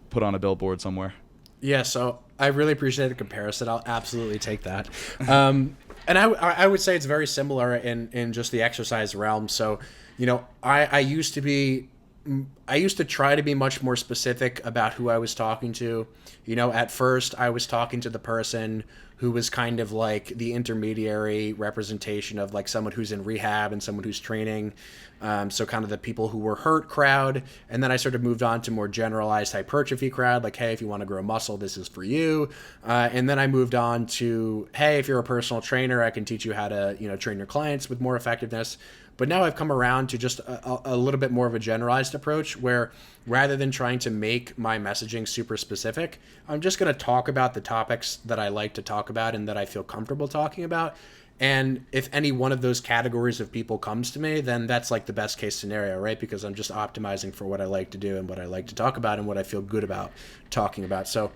put on a billboard somewhere? Yeah, so I really appreciate the comparison. I'll absolutely take that. And I would say it's very similar in just the exercise realm. So, you know, I used to try to be much more specific about who I was talking to. You know, at first I was talking to the person who was kind of like the intermediary representation of like someone who's in rehab and someone who's training. So kind of the people who were hurt crowd. And then I sort of moved on to more generalized hypertrophy crowd. Like, hey, if you want to grow muscle, this is for you. And then I moved on to, hey, if you're a personal trainer, I can teach you how to, you know, train your clients with more effectiveness. But now I've come around to just a little bit more of a generalized approach, where rather than trying to make my messaging super specific, I'm just going to talk about the topics that I like to talk about and that I feel comfortable talking about. And if any one of those categories of people comes to me, then that's like the best case scenario, right? Because I'm just optimizing for what I like to do and what I like to talk about and what I feel good about talking about. So,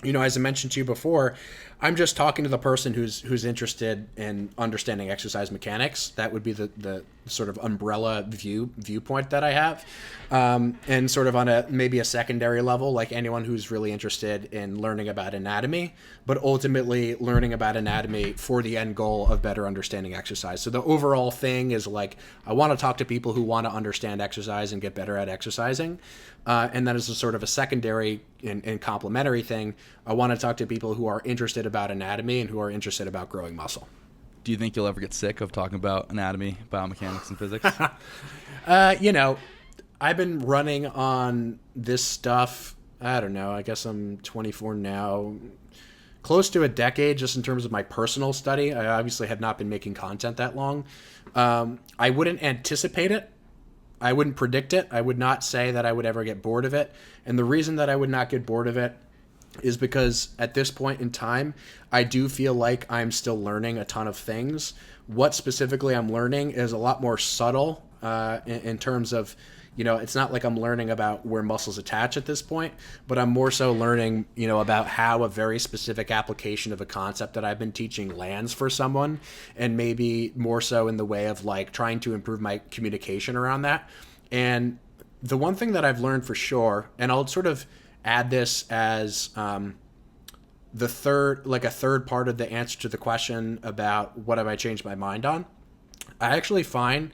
as I mentioned to you before, I'm just talking to the person who's interested in understanding exercise mechanics. That would be the sort of umbrella viewpoint that I have. And sort of on maybe a secondary level, like anyone who's really interested in learning about anatomy, but ultimately learning about anatomy for the end goal of better understanding exercise. So the overall thing is like, I want to talk to people who want to understand exercise and get better at exercising. And then as a sort of a secondary and complementary thing, I want to talk to people who are interested about anatomy and who are interested about growing muscle. Do you think you'll ever get sick of talking about anatomy, biomechanics, and physics? I've been running on this stuff, I don't know, I guess I'm 24 now, close to a decade just in terms of my personal study. I obviously have not been making content that long. I wouldn't anticipate it. I wouldn't predict it. I would not say that I would ever get bored of it. And the reason that I would not get bored of it is because at this point in time, I do feel like I'm still learning a ton of things. What specifically I'm learning is a lot more subtle in terms of, it's not like I'm learning about where muscles attach at this point, but I'm more so learning, about how a very specific application of a concept that I've been teaching lands for someone, and maybe more so in the way of like trying to improve my communication around that. And the one thing that I've learned for sure, and I'll sort of add this as a third part of the answer to the question about what have I changed my mind on. I actually find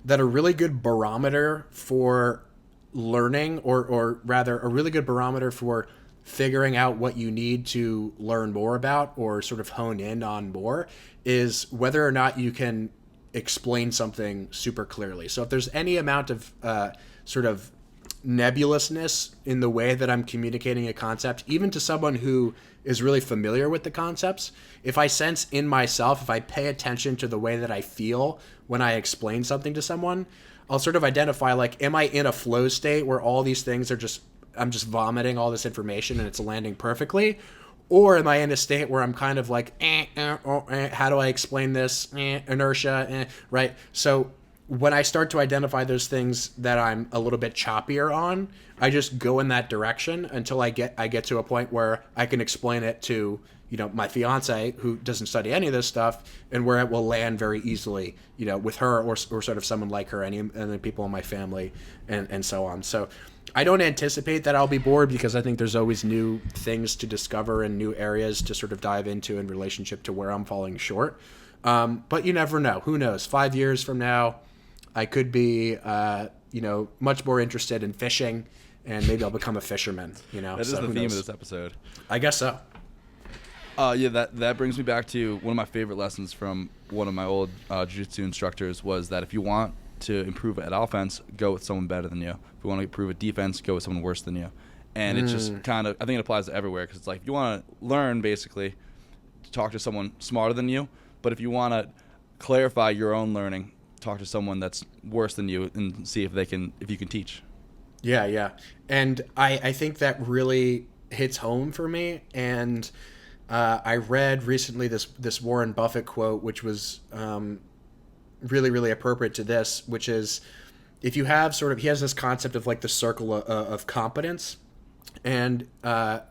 that a really good barometer for learning, or rather a really good barometer for figuring out what you need to learn more about or sort of hone in on more, is whether or not you can explain something super clearly. So if there's any amount of sort of nebulousness in the way that I'm communicating a concept, even to someone who is really familiar with the concepts, if I sense in myself, if I pay attention to the way that I feel when I explain something to someone, I'll sort of identify, like, am I in a flow state where all these things are I'm just vomiting all this information and it's landing perfectly? Or am I in a state where I'm kind of like, how do I explain this? Inertia, right? So when I start to identify those things that I'm a little bit choppier on, I just go in that direction until I get to a point where I can explain it to, my fiance, who doesn't study any of this stuff, and where it will land very easily, with her or sort of someone like her, and the people in my family, and so on. So I don't anticipate that I'll be bored, because I think there's always new things to discover and new areas to sort of dive into in relationship to where I'm falling short. But you never know. Who knows? 5 years from now, I could be, much more interested in fishing, and maybe I'll become a fisherman. That is the theme of this episode. I guess so. That brings me back to one of my favorite lessons from one of my old jiu-jitsu instructors, was that if you want to improve at offense, go with someone better than you. If you want to improve at defense, go with someone worse than you. And it's just kind of, I think it applies to everywhere, because it's like, if you want to learn, basically, to talk to someone smarter than you, but if you want to clarify your own learning, talk to someone that's worse than you and see if you can teach. Yeah. And I think that really hits home for me. And I read recently this Warren Buffett quote, which was really, really appropriate to this, which is, if you have he has this concept of like the circle of competence, and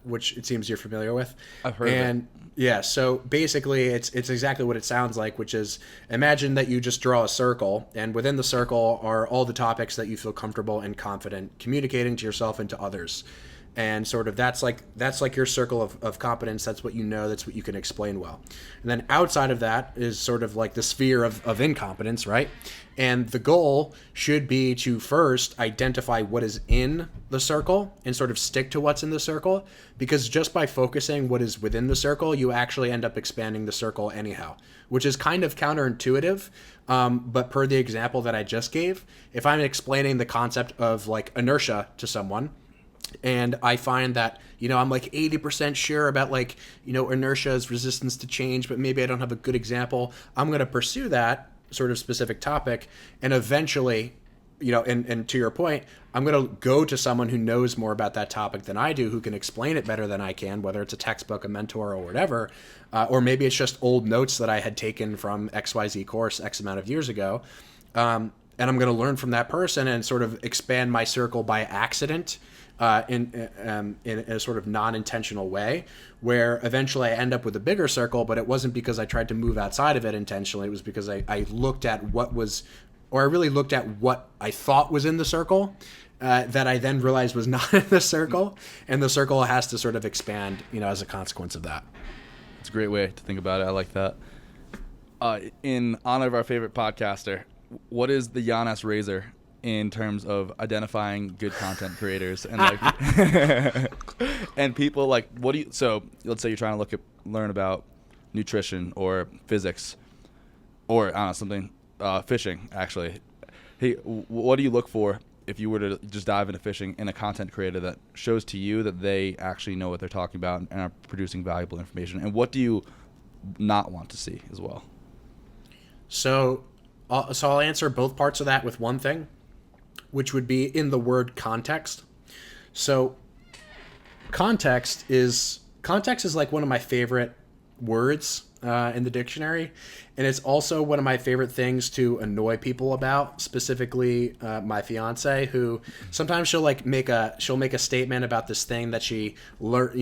which it seems you're familiar with. I've heard of it. Yeah, so basically it's exactly what it sounds like, which is, imagine that you just draw a circle, and within the circle are all the topics that you feel comfortable and confident communicating to yourself and to others. And sort of that's like your circle of competence. That's what that's what you can explain well. And then outside of that is sort of like the sphere of incompetence, right? And the goal should be to first identify what is in the circle and sort of stick to what's in the circle, because just by focusing what is within the circle, you actually end up expanding the circle anyhow, which is kind of counterintuitive. But per the example that I just gave, if I'm explaining the concept of like inertia to someone, and I find that, I'm like 80% sure about like, inertia's resistance to change, but maybe I don't have a good example, I'm going to pursue that sort of specific topic, and eventually and to your point, I'm going to go to someone who knows more about that topic than I do, who can explain it better than I can, whether it's a textbook, a mentor, or whatever, or maybe it's just old notes that I had taken from XYZ course X amount of years ago. And I'm going to learn from that person and sort of expand my circle by accident, in a sort of non-intentional way, where eventually I end up with a bigger circle, but it wasn't because I tried to move outside of it intentionally. It was because I looked at I really looked at what I thought was in the circle, that I then realized was not in the circle, and the circle has to sort of expand, as a consequence of that. It's a great way to think about it. I like that. In honor of our favorite podcaster, what is the Giannis razor in terms of identifying good content creators and and people so let's say you're trying to learn about nutrition or physics or I don't know, something, fishing actually. Hey, what do you look for if you were to just dive into fishing in a content creator that shows to you that they actually know what they're talking about and are producing valuable information? And what do you not want to see as well? So I'll answer both parts of that with one thing, which would be in the word context. So context is like one of my favorite words in the dictionary, and it's also one of my favorite things to annoy people about, specifically my fiance, who sometimes she'll make a statement about this thing that she learned,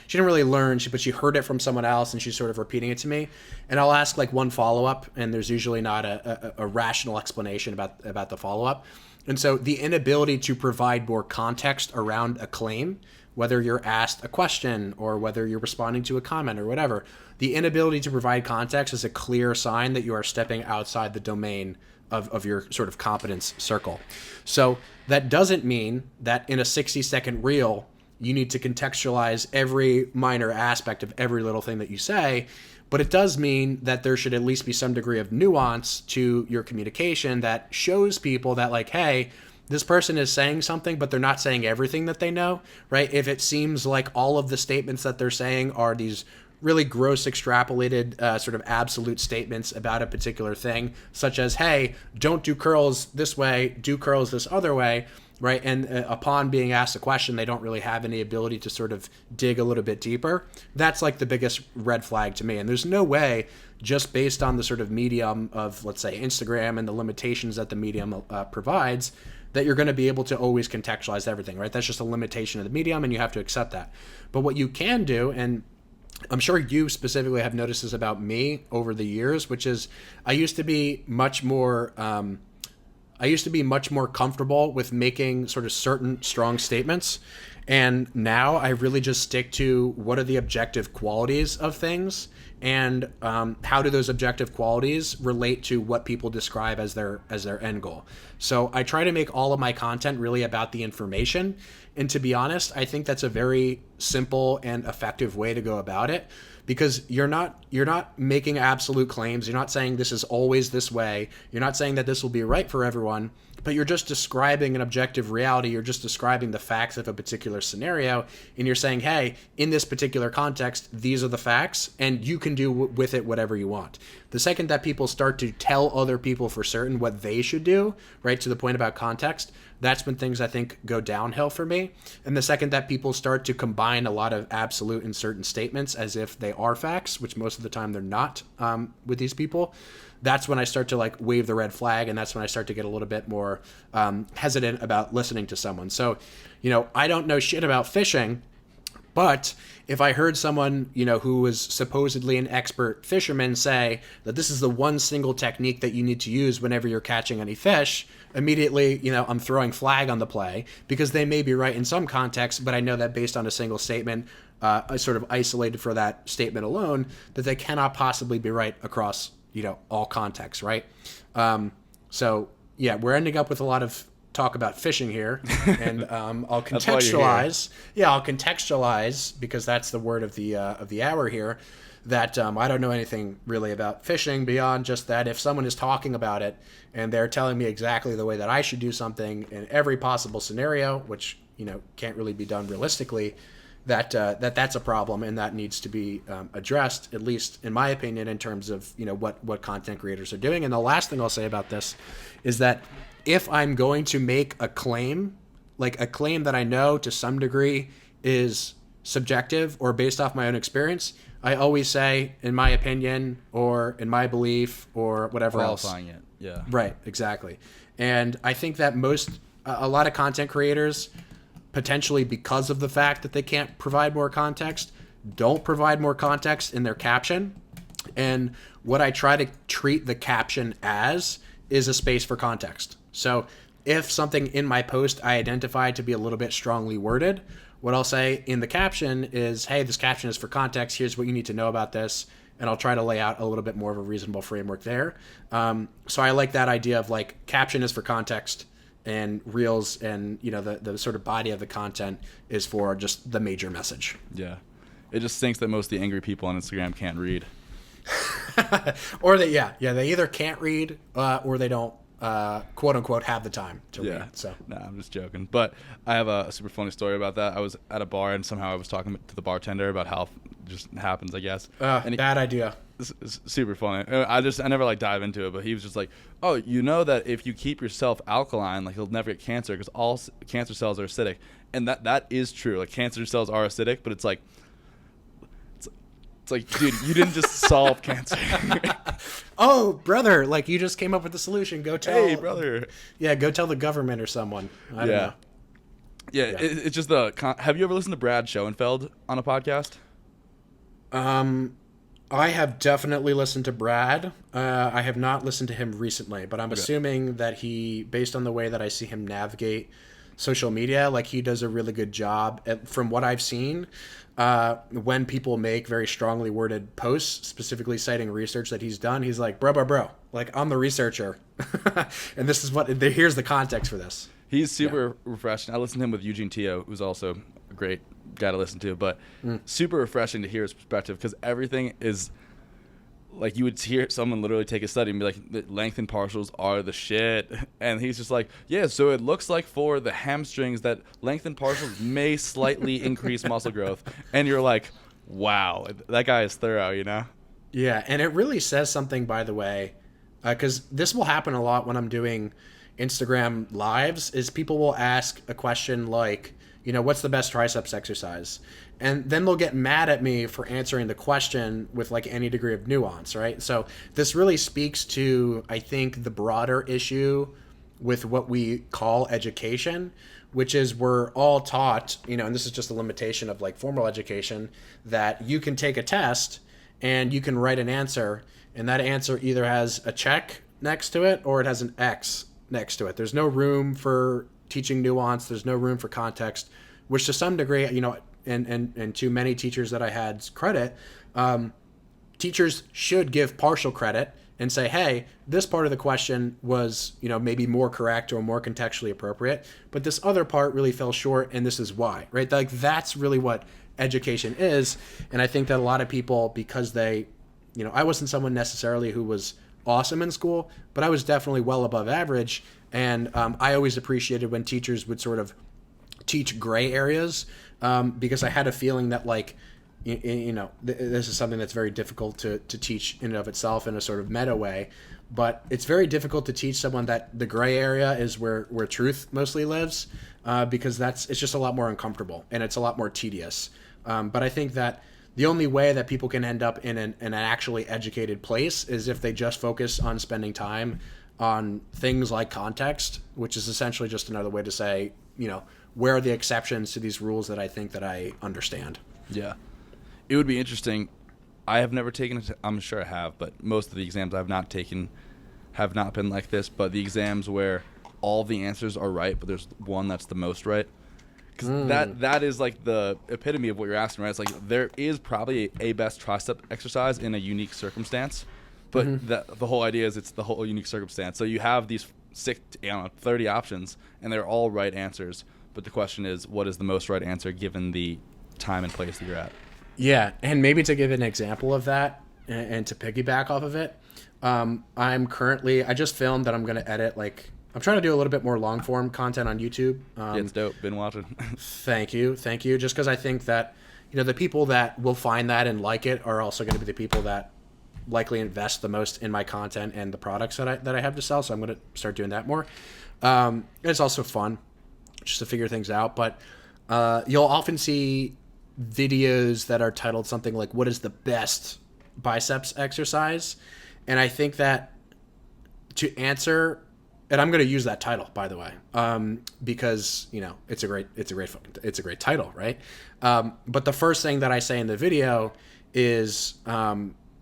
she didn't really learn, but she heard it from someone else, and she's sort of repeating it to me. And I'll ask one follow-up, and there's usually not a rational explanation about the follow-up. And so the inability to provide more context around a claim, whether you're asked a question or whether you're responding to a comment or whatever, the inability to provide context is a clear sign that you are stepping outside the domain of your sort of competence circle. So that doesn't mean that in a 60-second reel, you need to contextualize every minor aspect of every little thing that you say, but it does mean that there should at least be some degree of nuance to your communication that shows people that hey, this person is saying something, but they're not saying everything that they know, right? If it seems like all of the statements that they're saying are these really gross extrapolated sort of absolute statements about a particular thing, such as, hey, don't do curls this way, do curls this other way, right? And upon being asked a question, they don't really have any ability to sort of dig a little bit deeper. That's the biggest red flag to me. And there's no way, just based on the sort of medium of, let's say, Instagram and the limitations that the medium provides, that you're going to be able to always contextualize everything, right? That's just a limitation of the medium, and you have to accept that. But what you can do, and I'm sure you specifically have noticed this about me over the years, which is I used to be much more comfortable with making sort of certain strong statements. And now I really just stick to what are the objective qualities of things, and how do those objective qualities relate to what people describe as their end goal. So I try to make all of my content really about the information. And to be honest, I think that's a very simple and effective way to go about it, because you're not making absolute claims. You're not saying this is always this way. You're not saying that this will be right for everyone, but you're just describing an objective reality. You're just describing the facts of a particular scenario, and you're saying, hey, in this particular context, these are the facts, and you can do with it whatever you want. The second that people start to tell other people for certain what they should do, right, to the point about context, that's when things, I think, go downhill for me. And the second that people start to combine a lot of absolute and certain statements as if they are facts, which most of the time they're not with these people, that's when I start to wave the red flag, and that's when I start to get a little bit more hesitant about listening to someone. So, I don't know shit about fishing, but if I heard someone, who was supposedly an expert fisherman say that this is the one single technique that you need to use whenever you're catching any fish, immediately, I'm throwing flag on the play, because they may be right in some context, but I know that based on a single statement, sort of isolated for that statement alone, that they cannot possibly be right across, all contexts, right? So yeah, we're ending up with a lot of talk about fishing here, and I'll contextualize. Yeah, I'll contextualize, because that's the word of the hour here. That I don't know anything really about fishing beyond just that if someone is talking about it and they're telling me exactly the way that I should do something in every possible scenario, which can't really be done realistically, that's a problem, and that needs to be addressed, at least in my opinion, in terms of what content creators are doing. And the last thing I'll say about this is that if I'm going to make a claim, like a claim that I know to some degree is subjective or based off my own experience, I always say, in my opinion, or in my belief, or whatever else. Qualifying it, yeah. Right, exactly. And I think that a lot of content creators, potentially because of the fact that they can't provide more context, don't provide more context in their caption. And what I try to treat the caption as is a space for context. So if something in my post I identify to be a little bit strongly worded, what I'll say in the caption is, hey, this caption is for context. Here's what you need to know about this. And I'll try to lay out a little bit more of a reasonable framework there. So I like that idea of like caption is for context, and reels and the sort of body of the content is for just the major message. Yeah. It just stinks that most of the angry people on Instagram can't read. Or they either can't read or they don't quote unquote have the time to read. So nah, I'm just joking. But I have a super funny story about that. I was at a bar and somehow I was talking to the bartender about how it just happens, I guess. Bad idea. It's super funny. I never like dive into it, but he was just like, oh, you know that if you keep yourself alkaline, like you'll never get cancer because all cancer cells are acidic. And that is true. Like cancer cells are acidic, but it's like, dude, you didn't just solve cancer. Oh, brother, like you just came up with the solution. Go tell. Hey, brother. Yeah, go tell the government or someone. I don't know. Yeah. It's just have you ever listened to Brad Schoenfeld on a podcast? I have definitely listened to Brad. I have not listened to him recently, but I'm assuming that he, based on the way that I see him navigate social media, like he does a really good job from what I've seen. When people make very strongly worded posts, specifically citing research that he's done, he's like, bro, like I'm the researcher. And this is here's the context for this. He's super refreshing. I listened to him with Eugene Teo, who's also a great guy to listen to, but super refreshing to hear his perspective because everything is like you would hear someone literally take a study and be like, the length and partials are the shit. And he's just like, yeah, so it looks like for the hamstrings that length and partials may slightly increase muscle growth. And you're like, wow, that guy is thorough, Yeah, and it really says something, by the way, because this will happen a lot when I'm doing Instagram lives, is people will ask a question like, what's the best triceps exercise? And then they'll get mad at me for answering the question with like any degree of nuance, right? So this really speaks to, I think, the broader issue with what we call education, which is we're all taught, and this is just a limitation of like formal education, that you can take a test and you can write an answer, and that answer either has a check next to it or it has an X next to it. There's no room for teaching nuance. There's no room for context, which to some degree, and to many teachers that I had's credit, teachers should give partial credit and say, hey, this part of the question was, maybe more correct or more contextually appropriate, but this other part really fell short and this is why, right? Like that's really what education is. And I think that a lot of people, because they, I wasn't someone necessarily who was awesome in school, but I was definitely well above average. And I always appreciated when teachers would sort of teach gray areas because I had a feeling that like, this is something that's very difficult to teach in and of itself in a sort of meta way, but it's very difficult to teach someone that the gray area is where truth mostly lives because it's just a lot more uncomfortable and it's a lot more tedious. But I think that the only way that people can end up in an actually educated place is if they just focus on spending time on things like context, which is essentially just another way to say, where are the exceptions to these rules that I think that I understand. Yeah. It would be interesting. I have never taken it. I'm sure I have, but most of the exams I've not taken have not been like this. But the exams where all the answers are right, but there's one that's the most right. Because that is like the epitome of what you're asking, right? It's like there is probably a best tricep exercise in a unique circumstance, but the whole idea is it's the whole unique circumstance. So you have these 30 options, and they're all right answers. But the question is, what is the most right answer given the time and place that you're at? Yeah, and maybe to give an example of that and to piggyback off of it, I just filmed that I'm going to edit, I'm trying to do a little bit more long form content on YouTube. Yeah, it's dope. Been watching. Thank you. Just because I think that the people that will find that and like it are also going to be the people that likely invest the most in my content and the products that I have to sell. So I'm going to start doing that more. It's also fun just to figure things out. But you'll often see videos that are titled something like, what is the best biceps exercise? And I think that to answer, and I'm going to use that title, by the way, because it's a great title, right? But the first thing that I say in the video is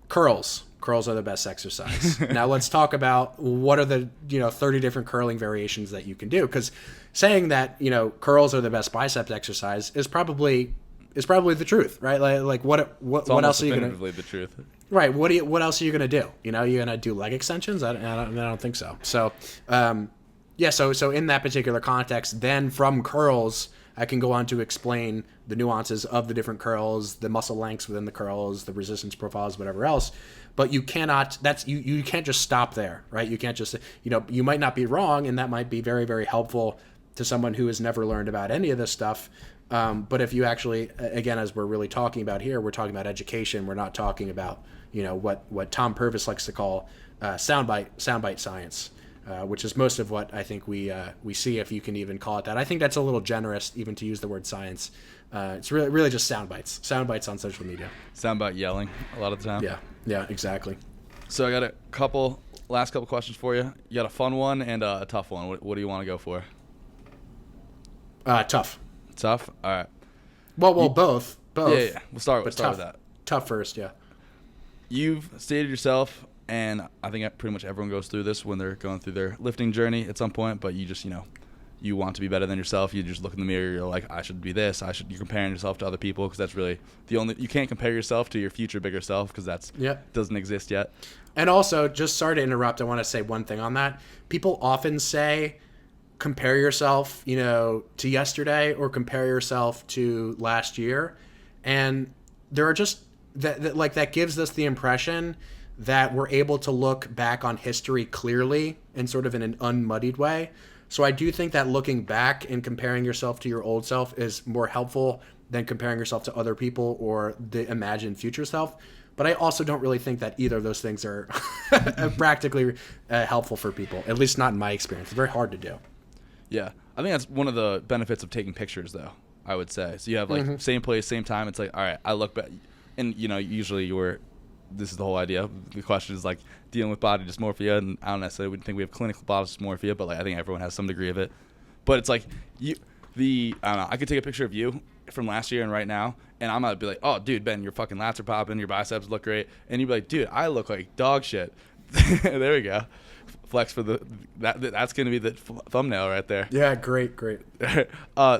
curls. Curls are the best exercise. Now let's talk about what are the 30 different curling variations that you can do. Because saying that curls are the best biceps exercise is probably the truth, right? Like what else are you gonna? The truth. Right. What else are you gonna do? You're gonna do leg extensions? I don't think so. So, So in that particular context, then from curls, I can go on to explain the nuances of the different curls, the muscle lengths within the curls, the resistance profiles, whatever else. But you cannot. You can't just stop there, right? You can't just. You might not be wrong, and that might be very, very helpful to someone who has never learned about any of this stuff. But if you actually, again, as we're really talking about here, we're talking about education. We're not talking about what Tom Purvis likes to call soundbite science, which is most of what I think we see, if you can even call it that. I think that's a little generous even to use the word science. It's really just sound bites on social media. Soundbite yelling a lot of the time. Yeah, exactly. So I got a last couple questions for you. You got a fun one and a tough one. What do you want to go for? Tough. Tough? All right. Well, both. Yeah. We'll start with that. Tough first, yeah. You've stated yourself, and I think pretty much everyone goes through this when they're going through their lifting journey at some point, but you just, you want to be better than yourself. You just look in the mirror, you're like, I should be this. You're comparing yourself to other people, because that's really you can't compare yourself to your future bigger self, because doesn't exist yet. And also, just sorry to interrupt, I want to say one thing on that. People often say, compare yourself, to yesterday or compare yourself to last year. And there are just that gives us the impression that we're able to look back on history clearly and sort of in an unmuddied way. So I do think that looking back and comparing yourself to your old self is more helpful than comparing yourself to other people or the imagined future self. But I also don't really think that either of those things are practically helpful for people, at least not in my experience. It's very hard to do. Yeah, I think that's one of the benefits of taking pictures, though, I would say. So you have same place, same time. It's like, all right, I look back, and usually this is the whole idea. The question is like dealing with body dysmorphia, and I don't necessarily think we have clinical body dysmorphia, but I think everyone has some degree of it. But it's like I don't know, I could take a picture of you from last year and right now, and I'm gonna be like, oh, dude, Ben, your fucking lats are popping, your biceps look great, and you'd be like, dude, I look like dog shit. There we go. Flex for that's going to be the thumbnail right there. Yeah, great.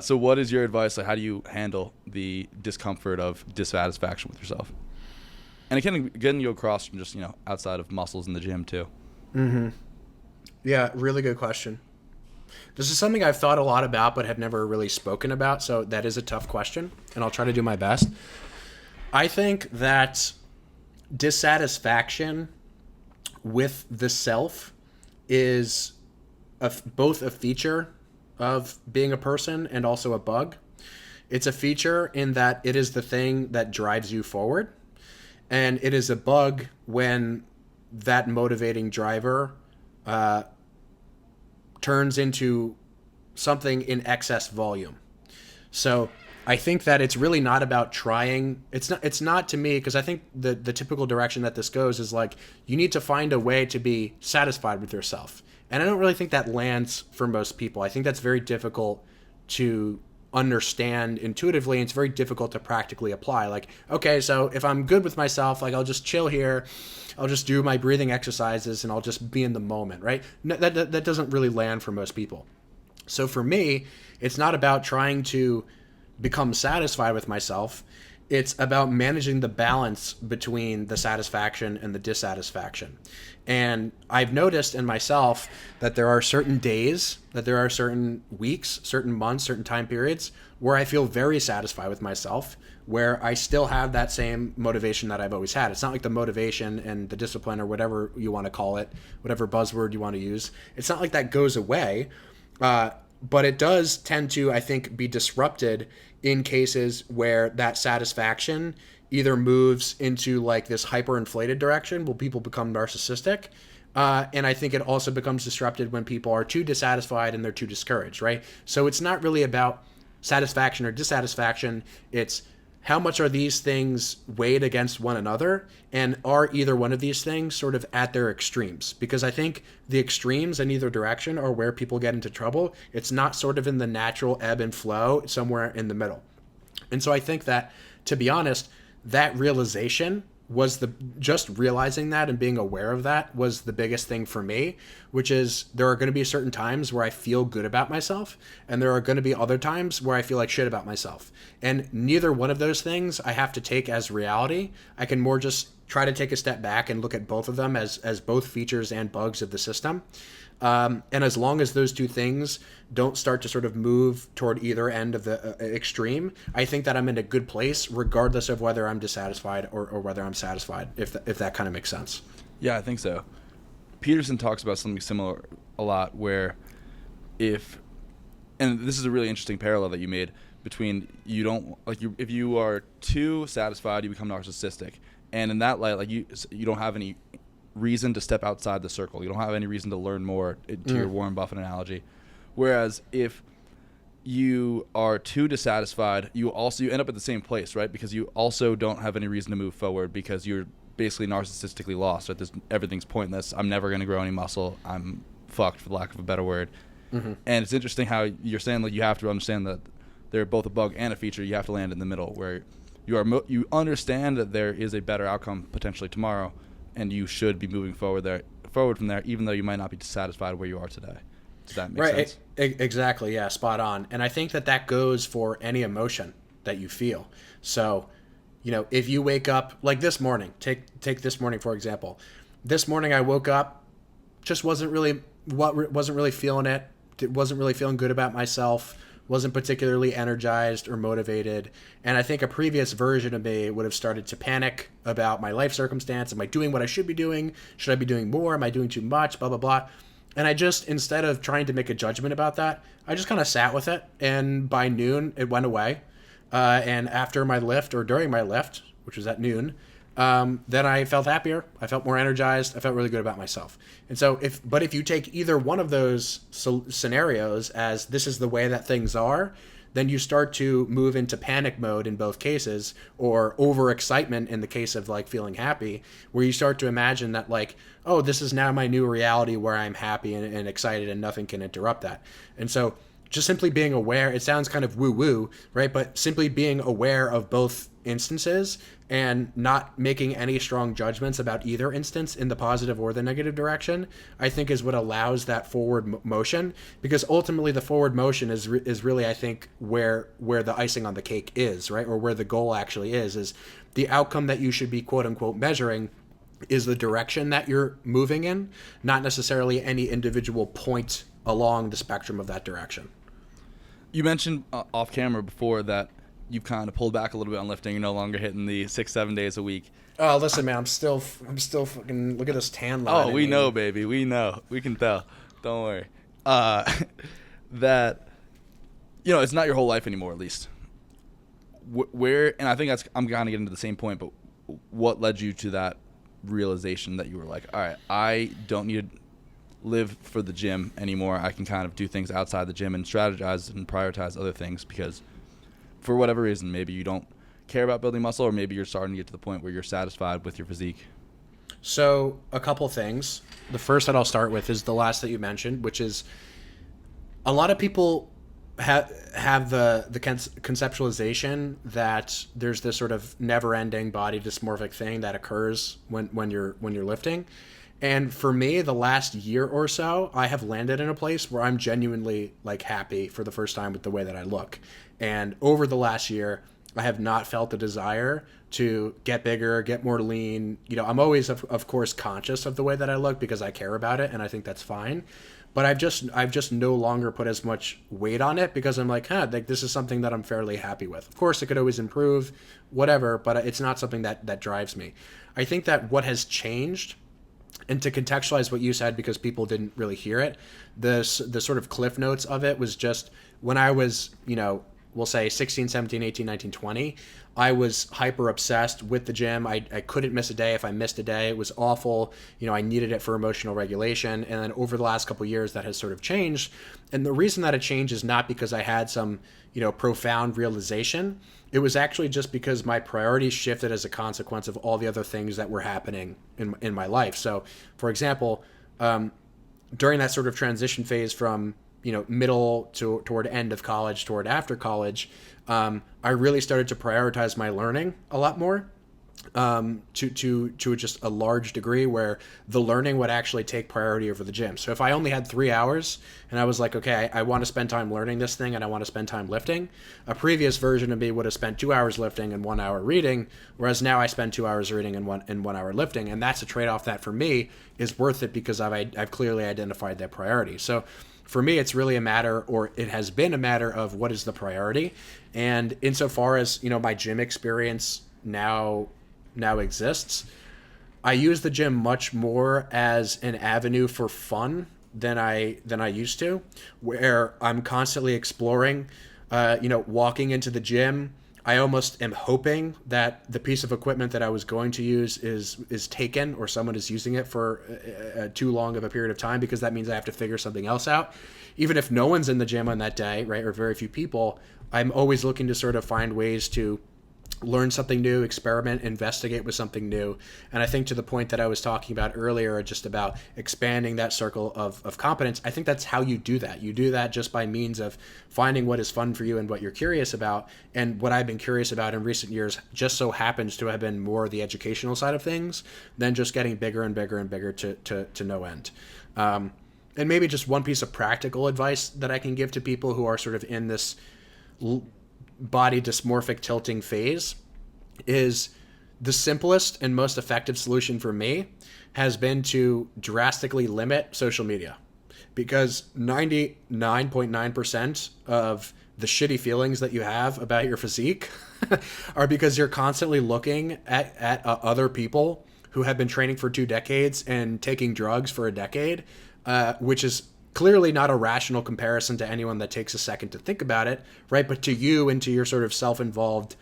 So what is your advice? How do you handle the discomfort of dissatisfaction with yourself? And it can get you across from just, outside of muscles in the gym too. Mm-hmm. Yeah, really good question. This is something I've thought a lot about but have never really spoken about, so that is a tough question, and I'll try to do my best. I think that dissatisfaction with the self is both a feature of being a person and also a bug. It's a feature in that it is the thing that drives you forward, and it is a bug when that motivating driver turns into something in excess volume. So I think that it's really not about trying. It's not to me, because I think the typical direction that this goes is like, you need to find a way to be satisfied with yourself. And I don't really think that lands for most people. I think that's very difficult to understand intuitively, and it's very difficult to practically apply. Like, okay, so if I'm good with myself, I'll just chill here, I'll just do my breathing exercises, and I'll just be in the moment, right? No, that doesn't really land for most people. So for me, it's not about trying to become satisfied with myself. It's about managing the balance between the satisfaction and the dissatisfaction. And I've noticed in myself that there are certain days, that there are certain weeks, certain months, certain time periods where I feel very satisfied with myself, where I still have that same motivation that I've always had. It's not like the motivation and the discipline, or whatever you want to call it, whatever buzzword you want to use. It's not like that goes away. But it does tend to, I think, be disrupted in cases where that satisfaction either moves into like this hyperinflated direction where people become narcissistic. And I think it also becomes disrupted when people are too dissatisfied and they're too discouraged, right? So it's not really about satisfaction or dissatisfaction. It's how much are these things weighed against one another, and are either one of these things sort of at their extremes? Because I think the extremes in either direction are where people get into trouble. It's not sort of in the natural ebb and flow somewhere in the middle. And so I think that, to be honest, that realization was just realizing that and being aware of that was the biggest thing for me, which is there are going to be certain times where I feel good about myself, and there are going to be other times where I feel like shit about myself. And neither one of those things I have to take as reality. I can more just try to take a step back and look at both of them as both features and bugs of the system. And as long as those two things don't start to sort of move toward either end of the extreme, I think that I'm in a good place, regardless of whether I'm dissatisfied or whether I'm satisfied, if that kind of makes sense. Yeah, I think so. Peterson talks about something similar a lot, where and this is a really interesting parallel that you made between if you are too satisfied, you become narcissistic. And in that light, like you don't have any reason to step outside the circle. You don't have any reason to learn more, to your Warren Buffett analogy. Whereas if you are too dissatisfied, you end up at the same place, right? Because you also don't have any reason to move forward, because you're basically narcissistically lost, right? Everything's pointless. I'm never going to grow any muscle. I'm fucked, for lack of a better word. Mm-hmm. And it's interesting how you're saying, like, you have to understand that they're both a bug and a feature. You have to land in the middle, where you understand that there is a better outcome potentially tomorrow, and you should be moving forward from there, even though you might not be satisfied where you are today. Does that make sense? Exactly. Yeah. Spot on. And I think that goes for any emotion that you feel. So, if you wake up like this morning, take this morning, for example. This morning I woke up, just wasn't really feeling it. Wasn't really feeling good about myself. Wasn't particularly energized or motivated. And I think a previous version of me would have started to panic about my life circumstance. Am I doing what I should be doing? Should I be doing more? Am I doing too much? Blah, blah, blah. And I just, instead of trying to make a judgment about that, I just kind of sat with it. And by noon, it went away. And after my lift, or during my lift, which was at noon, then I felt happier. I felt more energized. I felt really good about myself. And so if you take either one of those scenarios as this is the way that things are, then you start to move into panic mode in both cases, or overexcitement in the case of like feeling happy, where you start to imagine that like, oh, this is now my new reality where I'm happy and excited and nothing can interrupt that. And so just simply being aware, it sounds kind of woo-woo, right? But simply being aware of both instances and not making any strong judgments about either instance in the positive or the negative direction, I think is what allows that forward motion. Because ultimately the forward motion is really, I think, where the icing on the cake is, right? Or where the goal actually is the outcome that you should be quote unquote measuring is the direction that you're moving in, not necessarily any individual point along the spectrum of that direction. You mentioned off camera before that you've kind of pulled back a little bit on lifting. You're no longer hitting the 6-7 days a week. Oh, listen, man, I'm still fucking, look at this tan line. Oh, we know, baby. We know. We can tell. Don't worry. That, it's not your whole life anymore, at least. And I think I'm going to get into the same point, but what led you to that realization that you were like, all right, I don't need to live for the gym anymore. I can kind of do things outside the gym and strategize and prioritize other things, because for whatever reason, maybe you don't care about building muscle, or maybe you're starting to get to the point where you're satisfied with your physique. So a couple things. The first that I'll start with is the last that you mentioned, which is a lot of people have the conceptualization that there's this sort of never-ending body dysmorphic thing that occurs when you're lifting. And for me, the last year or so, I have landed in a place where I'm genuinely like happy for the first time with the way that I look. And over the last year, I have not felt the desire to get bigger, get more lean. I'm always, of course, conscious of the way that I look because I care about it, and I think that's fine. But I've just no longer put as much weight on it because I'm like, this is something that I'm fairly happy with. Of course, it could always improve, whatever, but it's not something that drives me. I think that what has changed And to contextualize what you said, because people didn't really hear it, the sort of cliff notes of it was just when I was, we'll say 16, 17, 18, 19, 20, I was hyper obsessed with the gym. I couldn't miss a day. If I missed a day, it was awful. I needed it for emotional regulation. And then over the last couple of years, that has sort of changed. And the reason that it changed is not because I had some, profound realization. It was actually just because my priorities shifted as a consequence of all the other things that were happening in my life. So, for example, during that sort of transition phase from middle toward end of college toward after college, I really started to prioritize my learning a lot more, to just a large degree, where the learning would actually take priority over the gym. So if I only had 3 hours and I was like, okay, I want to spend time learning this thing and I want to spend time lifting, a previous version of me would have spent 2 hours lifting and 1 hour reading, whereas now I spend 2 hours reading and 1 hour lifting. And that's a trade-off that for me is worth it because I've clearly identified that priority. So for me, it's really a matter, or it has been a matter of what is the priority. And insofar as, my gym experience now exists, I use the gym much more as an avenue for fun than I used to, where I'm constantly exploring, walking into the gym. I almost am hoping that the piece of equipment that I was going to use is taken, or someone is using it for too long of a period of time, because that means I have to figure something else out. Even if no one's in the gym on that day, right, or very few people, I'm always looking to sort of find ways to learn something new, experiment, investigate with something new. And I think to the point that I was talking about earlier, just about expanding that circle of competence, I think that's how you do that. You do that just by means of finding what is fun for you and what you're curious about. And what I've been curious about in recent years just so happens to have been more the educational side of things than just getting bigger and bigger and bigger to no end. And maybe just one piece of practical advice that I can give to people who are sort of in this body dysmorphic tilting phase is the simplest and most effective solution for me has been to drastically limit social media, because 99.9% of the shitty feelings that you have about your physique are because you're constantly looking at other people who have been training for 2 decades and taking drugs for a decade, which is clearly not a rational comparison to anyone that takes a second to think about it, right? But to you and to your sort of self-involved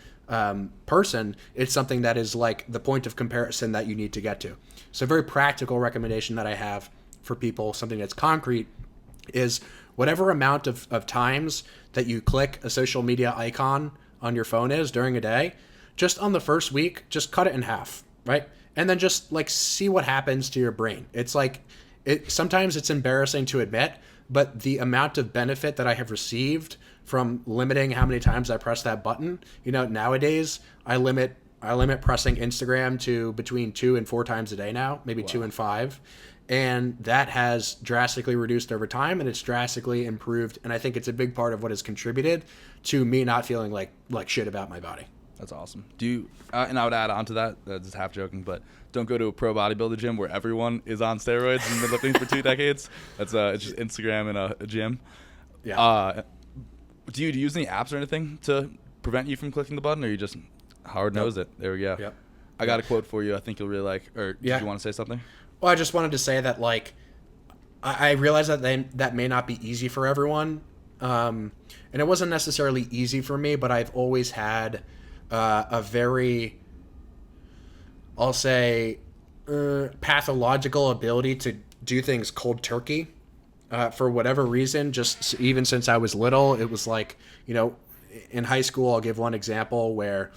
person, it's something that is like the point of comparison that you need to get to. So a very practical recommendation that I have for people, something that's concrete, is whatever amount of times that you click a social media icon on your phone is during a day, just on the first week, just cut it in half, right? And then just like see what happens to your brain. It's like, sometimes it's embarrassing to admit, but the amount of benefit that I have received from limiting how many times I press that button, nowadays I limit pressing Instagram to between 2 and 4 times a day now, maybe wow. 2 and 5. And that has drastically reduced over time, and it's drastically improved. And I think it's a big part of what has contributed to me not feeling like shit about my body. That's awesome. Do you, and I would add on to that, just half joking, but don't go to a pro bodybuilder gym where everyone is on steroids and been lifting for 2 decades. That's it's just Instagram and a gym. Yeah. Do you use any apps or anything to prevent you from clicking the button, or you just hard-nosed it? There we go. Yep. I got a quote for you I think you'll really like, or did you want to say something? Well, I just wanted to say that, I realize that that may not be easy for everyone. And it wasn't necessarily easy for me, but I've always had a very, I'll say, pathological ability to do things cold turkey. For whatever reason, just even since I was little, it was like, in high school, I'll give one example where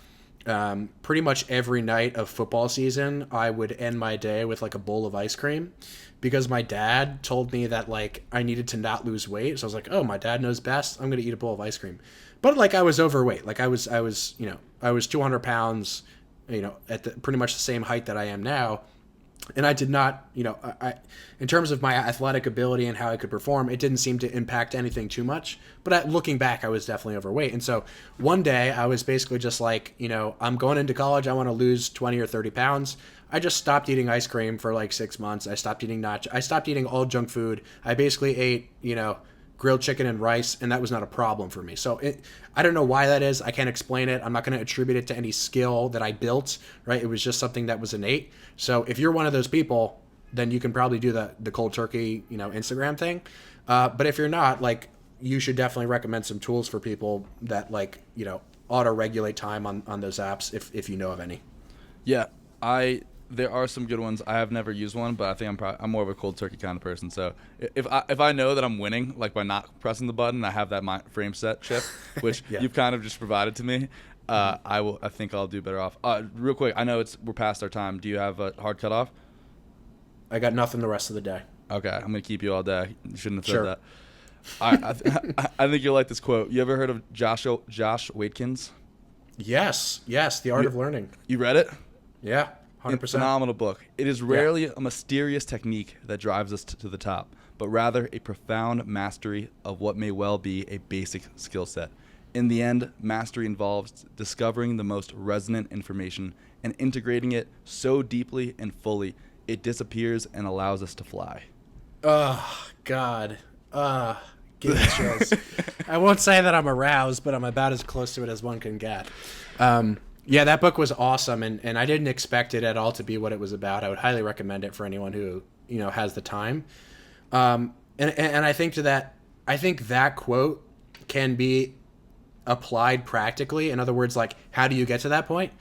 pretty much every night of football season, I would end my day with like a bowl of ice cream, because my dad told me that I needed to not lose weight. So I was like, oh, my dad knows best. I'm going to eat a bowl of ice cream. But I was overweight. I was 200 pounds, at pretty much the same height that I am now. And I did not, in terms of my athletic ability and how I could perform, it didn't seem to impact anything too much. But looking back, I was definitely overweight. And so one day I was basically just I'm going into college. I want to lose 20 or 30 pounds. I just stopped eating ice cream for 6 months. I stopped eating nachos. I stopped eating all junk food. I basically ate, grilled chicken and rice, and that was not a problem for me. So I don't know why that is. I can't explain it. I'm not going to attribute it to any skill that I built, right? It was just something that was innate. So if you're one of those people, then you can probably do the cold turkey, Instagram thing. But if you're not, like, you should definitely recommend some tools for people that, like, auto regulate time on those apps if you know of any. Yeah, there are some good ones. I have never used one, but I think I'm more of a cold turkey kind of person. So if I know that I'm winning, like by not pressing the button, I have that frame set shift, which Yeah. you've kind of just provided to me. I think I'll do better off. Real quick, I know we're past our time. Do you have a hard cutoff? I got nothing the rest of the day. Okay, I'm gonna keep you all day. You shouldn't have said Sure. that. I think you'll like this quote. You ever heard of Josh Waitkins? Yes, The Art of Learning. You read it? Yeah, 100%. Phenomenal book. It is rarely a mysterious technique that drives us to the top, but rather a profound mastery of what may well be a basic skill set. In the end, mastery involves discovering the most resonant information and integrating it so deeply and fully it disappears and allows us to fly. Oh, God. Give me chills. I won't say that I'm aroused, but I'm about as close to it as one can get. Yeah, that book was awesome, and I didn't expect it at all to be what it was about. I would highly recommend it for anyone who has the time. And I think that quote can be applied practically. In other words, like, how do you get to that point?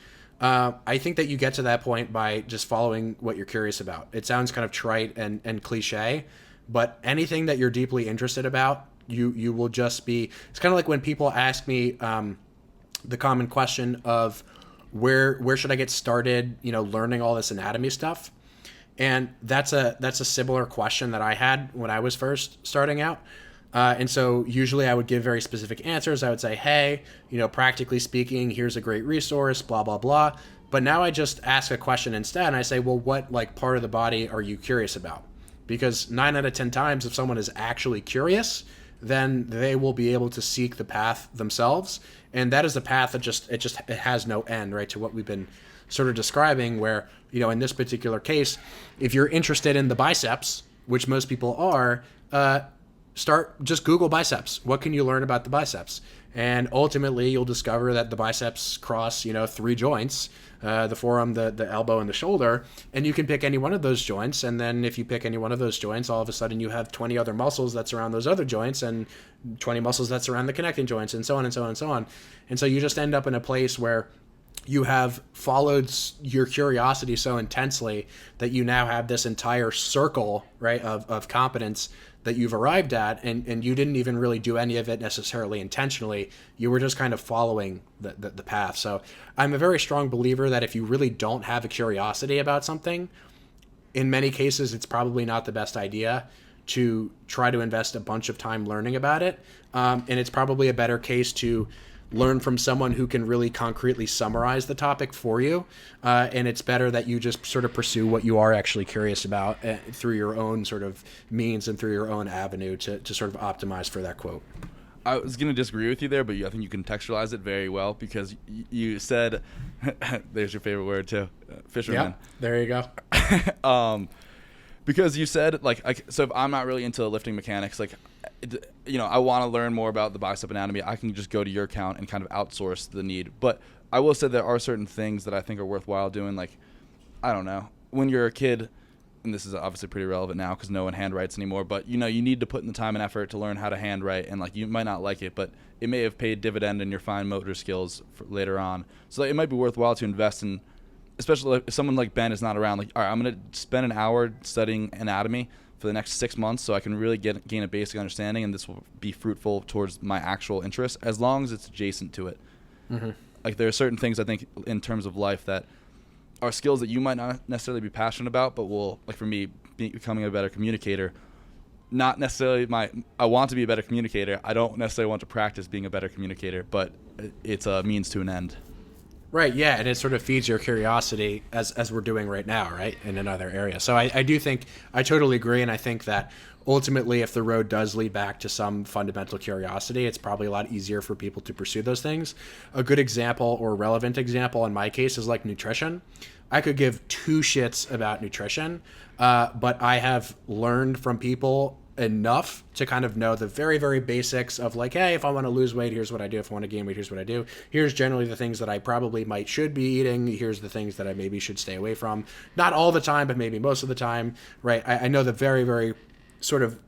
I think that you get to that point by just following what you're curious about. It sounds kind of trite and cliche, but anything that you're deeply interested about, you will just be. It's kind of like when people ask me the common question of where should I get started, learning all this anatomy stuff. And that's a similar question that I had when I was first starting out. And so usually I would give very specific answers. I would say, hey, practically speaking, here's a great resource, blah, blah, blah. But now I just ask a question instead, and I say, well, what part of the body are you curious about? Because 9 out of 10 times, if someone is actually curious, then they will be able to seek the path themselves. And that is a path that it has no end, right, to what we've been sort of describing, where, in this particular case, if you're interested in the biceps, which most people are, just Google biceps. What can you learn about the biceps? And ultimately, you'll discover that the biceps cross, 3 joints, the forearm, the elbow, and the shoulder. And you can pick any one of those joints. And then if you pick any one of those joints, all of a sudden you have 20 other muscles that surround those other joints and 20 muscles that surround the connecting joints, and so on and so on and so on. And so you just end up in a place where you have followed your curiosity so intensely that you now have this entire circle, right, of competence that you've arrived at, and you didn't even really do any of it necessarily intentionally. You were just kind of following the path. So I'm a very strong believer that if you really don't have a curiosity about something, in many cases it's probably not the best idea to try to invest a bunch of time learning about it. And it's probably a better case to learn from someone who can really concretely summarize the topic for you. And it's better that you just sort of pursue what you are actually curious about through your own sort of means and through your own avenue to sort of optimize for that quote. I was going to disagree with you there, but I think you contextualize it very well, because you said, there's your favorite word too, fisherman. Yeah, there you go. Because you said, so if I'm not really into lifting mechanics, I want to learn more about the bicep anatomy, I can just go to your account and kind of outsource the need. But I will say there are certain things that I think are worthwhile doing. Like, I don't know, when you're a kid, and this is obviously pretty relevant now because no one handwrites anymore, but you need to put in the time and effort to learn how to handwrite, and you might not like it, but it may have paid dividend in your fine motor skills for later on. So it might be worthwhile to invest in, especially if someone like Ben is not around, all right, I'm going to spend an hour studying anatomy for the next 6 months so I can really gain a basic understanding, and this will be fruitful towards my actual interest as long as it's adjacent to it. Mm-hmm. There are certain things I think in terms of life that are skills that you might not necessarily be passionate about, but will, for me, becoming a better communicator, not necessarily I want to be a better communicator. I don't necessarily want to practice being a better communicator, but it's a means to an end. Right, yeah, and it sort of feeds your curiosity as we're doing right now, right, in another area. So I do think, I totally agree, and I think that ultimately if the road does lead back to some fundamental curiosity, it's probably a lot easier for people to pursue those things. A good example, or relevant example in my case, is nutrition. I could give 2 shits about nutrition, but I have learned from people enough to kind of know the very, very basics of like, hey, if I want to lose weight, here's what I do. If I want to gain weight, here's what I do. Here's generally the things that I probably should be eating. Here's the things that I maybe should stay away from. Not all the time, but maybe most of the time, right? I know the very, very sort of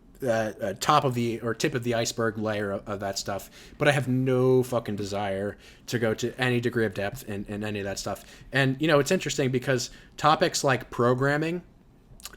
top of the or tip of the iceberg layer of that stuff, but I have no fucking desire to go to any degree of depth in any of that stuff. And it's interesting because topics like programming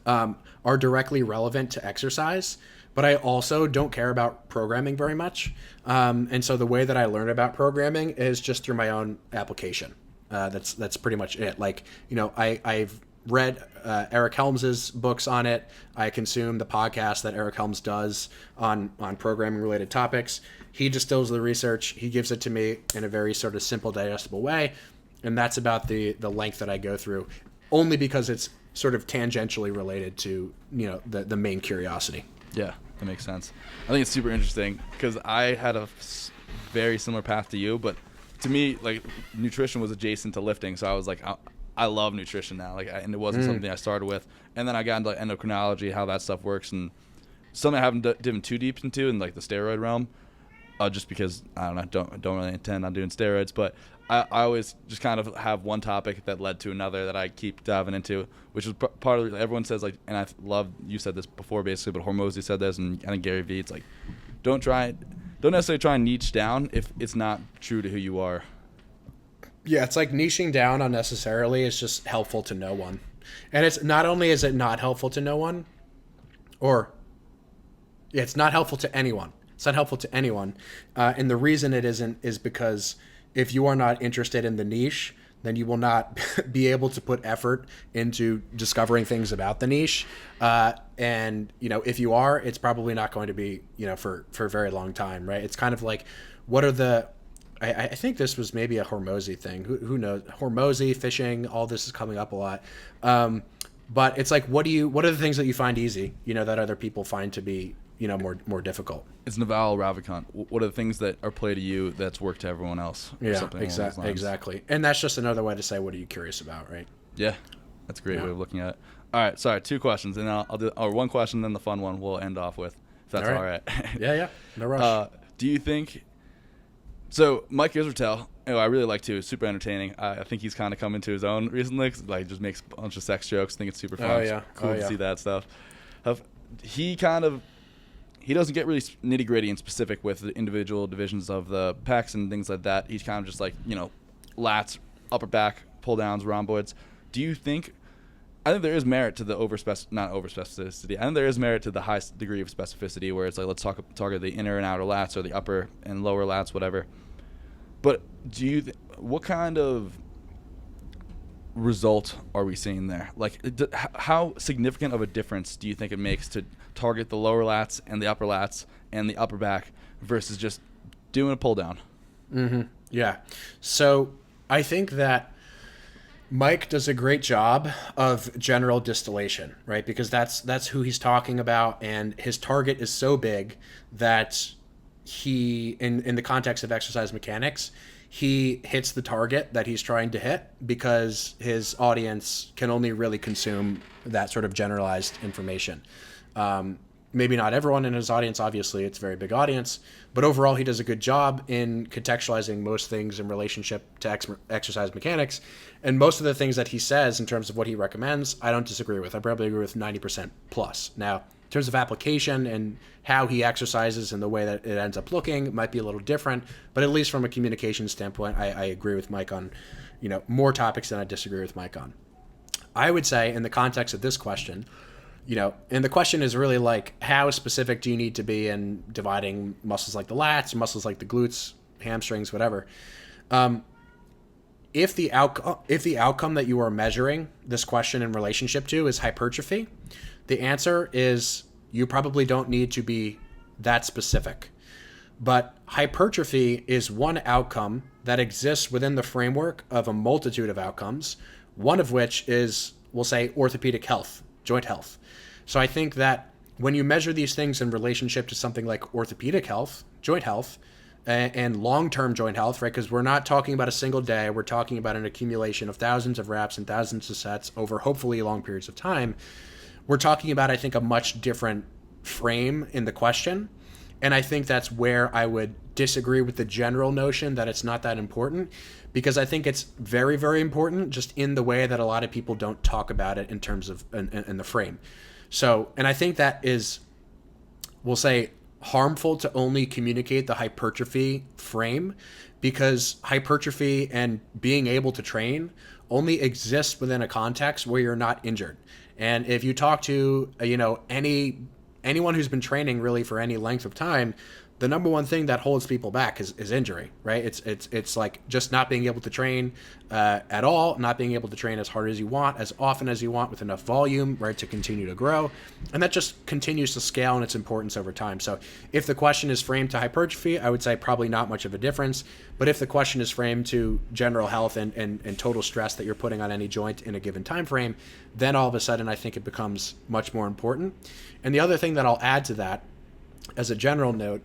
are directly relevant to exercise, but I also don't care about programming very much. And so the way that I learn about programming is just through my own application. That's pretty much it. Like, I've read Eric Helms's books on it. I consume the podcast that Eric Helms does on programming related topics. He distills the research. He gives it to me in a very sort of simple, digestible way. And that's about the length that I go through, only because it's sort of tangentially related to, the main curiosity. Yeah, that makes sense. I think it's super interesting because I had a very similar path to you, but to me, like, nutrition was adjacent to lifting. So I was like, I love nutrition now. And it wasn't something I started with. And then I got into endocrinology, how that stuff works, and something I haven't diven too deep into in like the steroid realm, just because I don't really intend on doing steroids. But I always just kind of have one topic that led to another that I keep diving into, which is part of everyone says, like, and I love you said this before basically, but Hormozy said this, and I think Gary Vee. It's like, don't necessarily try and niche down if it's not true to who you are. Yeah, it's like niching down unnecessarily is just helpful to no one. And it's not only is it not helpful to no one, it's not helpful to anyone. It's not helpful to anyone. And the reason it isn't is because if you are not interested in the niche, then you will not be able to put effort into discovering things about the niche. And, if you are, it's probably not going to be, for a very long time, right? It's kind of like, what are the... I think this was maybe a Hormozy thing. Who knows? Hormozy, fishing, all this is coming up a lot. But it's like, what are the things that you find easy, that other people find to be, more difficult? It's Naval Ravikant. What are the things that are play to you that's worked to everyone else? Yeah, exactly. And that's just another way to say, what are you curious about, right? Yeah, that's a great way of looking at it. All right, sorry, 2 questions, and I'll do one question, then the fun one we'll end off with, if that's all right. Yeah, no rush. Do you think... So Mike Israetel, I really like too. Super entertaining. I think he's kind of come into his own recently. Like, just makes a bunch of sex jokes. I think it's super fun. Oh yeah, cool to see that stuff. He doesn't get really nitty gritty and specific with the individual divisions of the pecs and things like that. He's kind of just like, lats, upper back, pull downs, rhomboids. Do you think? I think there is merit to the not over specificity. I think there is merit to the high degree of specificity, where it's like, let's target the inner and outer lats or the upper and lower lats, whatever. But what kind of result are we seeing there? Like, how significant of a difference do you think it makes to target the lower lats and the upper lats and the upper back versus just doing a pull down? Mm-hmm. Yeah. So I think that Mike does a great job of general distillation, right? Because that's who he's talking about, and his target is so big that he, in the context of exercise mechanics, he hits the target that he's trying to hit because his audience can only really consume that sort of generalized information. Maybe not everyone in his audience, obviously it's a very big audience, but overall he does a good job in contextualizing most things in relationship to exercise mechanics. And most of the things that he says in terms of what he recommends, I don't disagree with. I probably agree with 90% plus. Now, in terms of application and how he exercises and the way that it ends up looking, it might be a little different, but at least from a communication standpoint, I agree with Mike on, more topics than I disagree with Mike on. I would say in the context of this question, and the question is really like, how specific do you need to be in dividing muscles like the lats, muscles like the glutes, hamstrings, whatever. If the outcome that you are measuring this question in relationship to is hypertrophy, the answer is you probably don't need to be that specific. But hypertrophy is one outcome that exists within the framework of a multitude of outcomes, one of which is, we'll say, orthopedic health, joint health. So I think that when you measure these things in relationship to something like orthopedic health, joint health, and long-term joint health, right? Because we're not talking about a single day. We're talking about an accumulation of thousands of reps and thousands of sets over hopefully long periods of time. We're talking about, I think, a much different frame in the question. And I think that's where I would disagree with the general notion that it's not that important, because I think it's very, very important, just in the way that a lot of people don't talk about it in terms of in the frame. So, and I think that is, we'll say, harmful to only communicate the hypertrophy frame, because hypertrophy and being able to train only exists within a context where you're not injured. And if you talk to, anyone who's been training really for any length of time, the number one thing that holds people back is injury, right? It's like just not being able to train at all, not being able to train as hard as you want, as often as you want, with enough volume, right, to continue to grow. And that just continues to scale in its importance over time. So if the question is framed to hypertrophy, I would say probably not much of a difference. But if the question is framed to general health and total stress that you're putting on any joint in a given time frame, then all of a sudden I think it becomes much more important. And the other thing that I'll add to that, as a general note,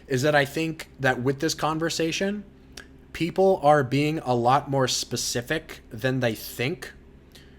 is that I think that with this conversation, people are being a lot more specific than they think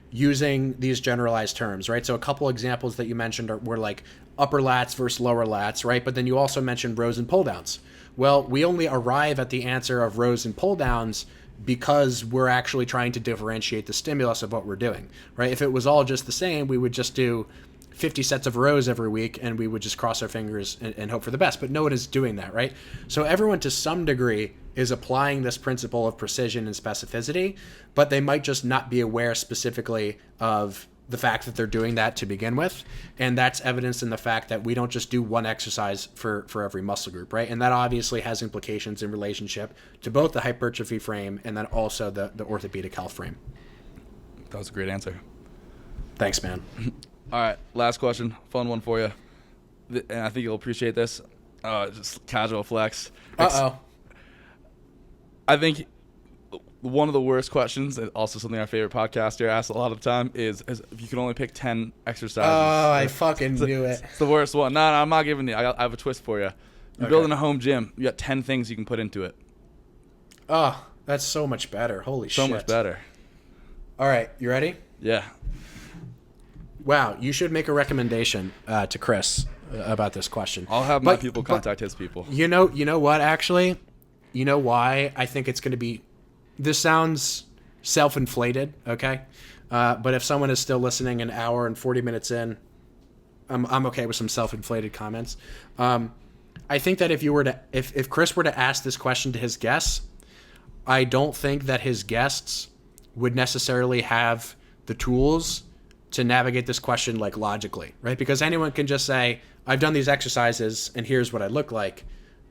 using these generalized terms, right? So a couple examples that you mentioned were like upper lats versus lower lats, right? But then you also mentioned rows and pull downs. Well, we only arrive at the answer of rows and pull downs because we're actually trying to differentiate the stimulus of what we're doing, right? If it was all just the same, we would just do 50 sets of rows every week and we would just cross our fingers and hope for the best. But no one is doing that, right? So everyone to some degree is applying this principle of precision and specificity, but they might just not be aware specifically of the fact that they're doing that to begin with. And that's evidenced in the fact that we don't just do one exercise for every muscle group, right? And that obviously has implications in relationship to both the hypertrophy frame and then also the orthopedic health frame. That was a great answer. Thanks, man. All right, last question. Fun one for you. And I think you'll appreciate this. Just casual flex. Uh-oh. I think one of the worst questions, and also something our favorite podcaster asks a lot of the time, is if you can only pick 10 exercises. Oh, I fucking knew it. It's the worst one. No, I'm not giving you. I have a twist for you. You're building a home gym. You got 10 things you can put into it. Oh, that's so much better. Holy shit. So much better. All right, you ready? Yeah. Wow, you should make a recommendation to Chris about this question. I'll have my people contact his people. You know what, actually? You know why I think it's going to be... This sounds self-inflated, okay? But if someone is still listening an hour and 40 minutes in, I'm okay with some self-inflated comments. I think that if Chris were to ask this question to his guests, I don't think that his guests would necessarily have the tools to navigate this question like logically, right? Because anyone can just say, I've done these exercises and here's what I look like.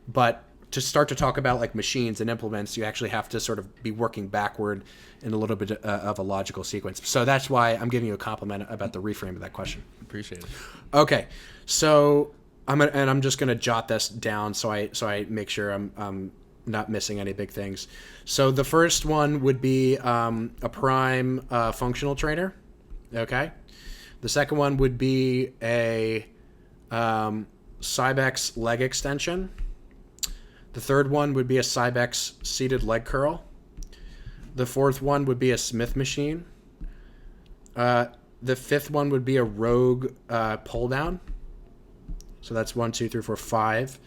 But to start to talk about like machines and implements, you actually have to sort of be working backward in a little bit of a logical sequence. So that's why I'm giving you a compliment about the reframe of that question. Appreciate it. Okay. So I'm just going to jot this down so I make sure I'm not missing any big things. So the first one would be a prime functional trainer. Okay. The second one would be a Cybex leg extension. The third one would be a Cybex seated leg curl. The fourth one would be a Smith machine. The fifth one would be a Rogue pull down. So that's 1, 2, 3, 4, 5.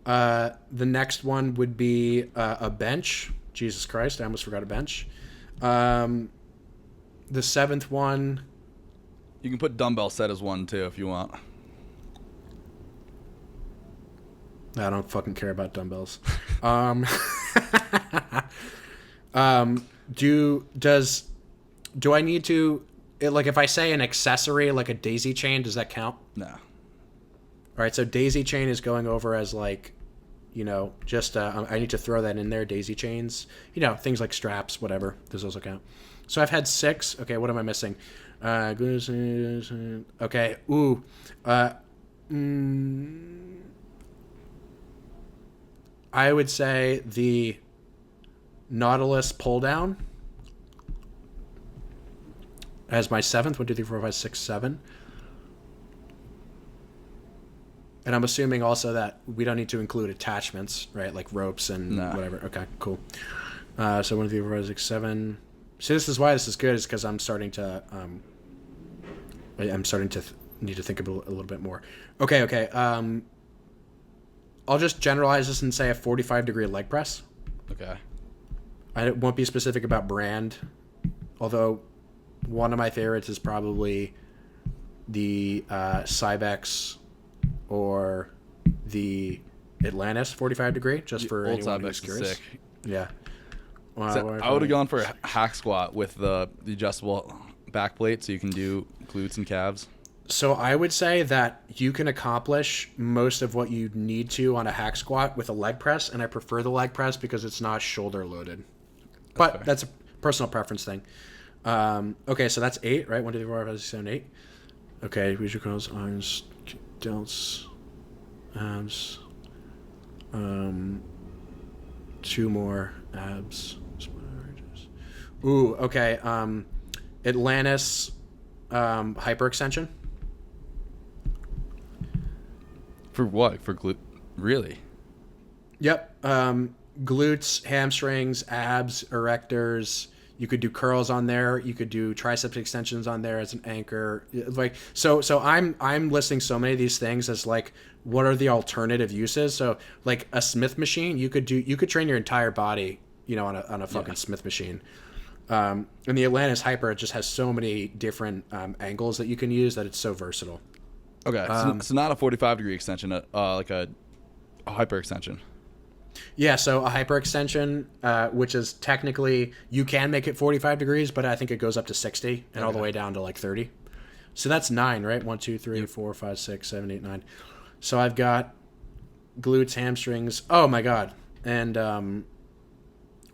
The next one would be a bench. Jesus Christ, I almost forgot a bench. The seventh one... You can put dumbbell set as one, too, if you want. I don't fucking care about dumbbells. Do I need to... Like, if I say an accessory, like a daisy chain, does that count? No. All right, so daisy chain is going over as, like, just... I need to throw that in there, daisy chains. Things like straps, whatever. Those also count. So I've had 6. Okay, what am I missing? Okay, ooh. I would say the Nautilus pull down as my 7th. 1, 2, 3, 4, 5, 6, 7. And I'm assuming also that we don't need to include attachments, right? Like ropes and whatever. Okay, cool. So 1, 2, 3, 4, 5, 6, 7. See, this is why this is good, is because I'm starting to need to think about it a little bit more. Okay. I'll just generalize this and say a 45-degree leg press. Okay. I won't be specific about brand, although one of my favorites is probably the Cybex or the Atlantis 45-degree, just for Old anyone Cybex who's is curious. sick. Yeah. So I would have gone for a hack squat with the adjustable back plate so you can do glutes and calves. So I would say that you can accomplish most of what you need to on a hack squat with a leg press, and I prefer the leg press because it's not shoulder loaded. But that's a personal preference thing. Okay, so that's 8, right? 1, 2, 3, 4, 5, 6, 7, 8. Okay, regional curls, arms, delts, abs. 2 more abs. Ooh, okay. Atlantis hyperextension. For what? For glute? Really? Yep. Glutes, hamstrings, abs, erectors. You could do curls on there. You could do triceps extensions on there as an anchor. Like so I'm listing so many of these things as like what are the alternative uses. So like a Smith machine, you could train your entire body, on a fucking Smith machine. And the Atlantis Hyper, it just has so many different angles that you can use that it's so versatile. Okay, so not a 45-degree extension, like a hyper extension. Yeah, so a hyperextension, which is technically, you can make it 45 degrees, but I think it goes up to 60 and all the way down to like 30. So that's 9, right? 1, 2, 3, 4, 5, 6, 7, 8, 9. So I've got glutes, hamstrings. Oh my God. And,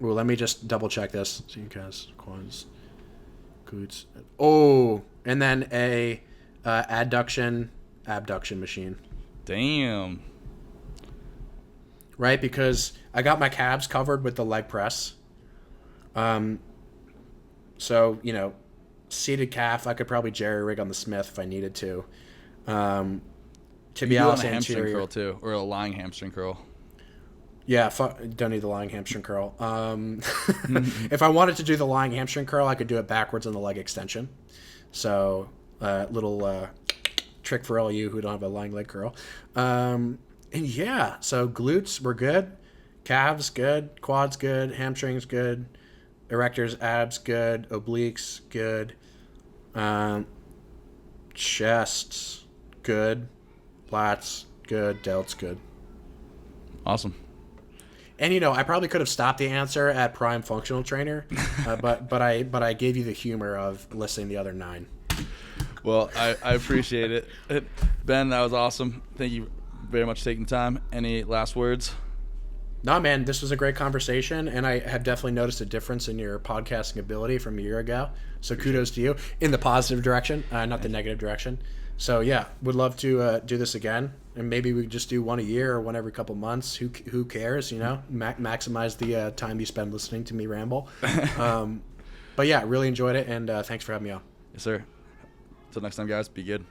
let me just double check this. So you guys, quads, glutes. Oh, and then a abduction machine. Damn. Right, because I got my calves covered with the leg press. So, seated calf, I could probably jerry rig on the Smith if I needed to. Tibialis a hamstring anterior curl too, or a lying hamstring curl. Yeah, don't need the lying hamstring curl. If I wanted to do the lying hamstring curl, I could do it backwards on the leg extension. So, little trick for all you who don't have a lying leg curl. And yeah, so glutes were good, calves good, quads good, hamstrings good, erectors, abs good, obliques good, chests good, lats good, delts good. Awesome. And I probably could have stopped the answer at prime functional trainer, but I gave you the humor of listing the other 9. Well, I appreciate it. Ben, that was awesome. Thank you very much for taking the time. Any last words? No, man, this was a great conversation, and I have definitely noticed a difference in your podcasting ability from a year ago. So kudos to you in the positive direction, not the negative direction. So yeah, would love to do this again, and maybe we just do one a year or one every couple months. Who cares? Maximize the time you spend listening to me ramble. But yeah, really enjoyed it, and thanks for having me on. Yes, sir. Until next time, guys. Be good.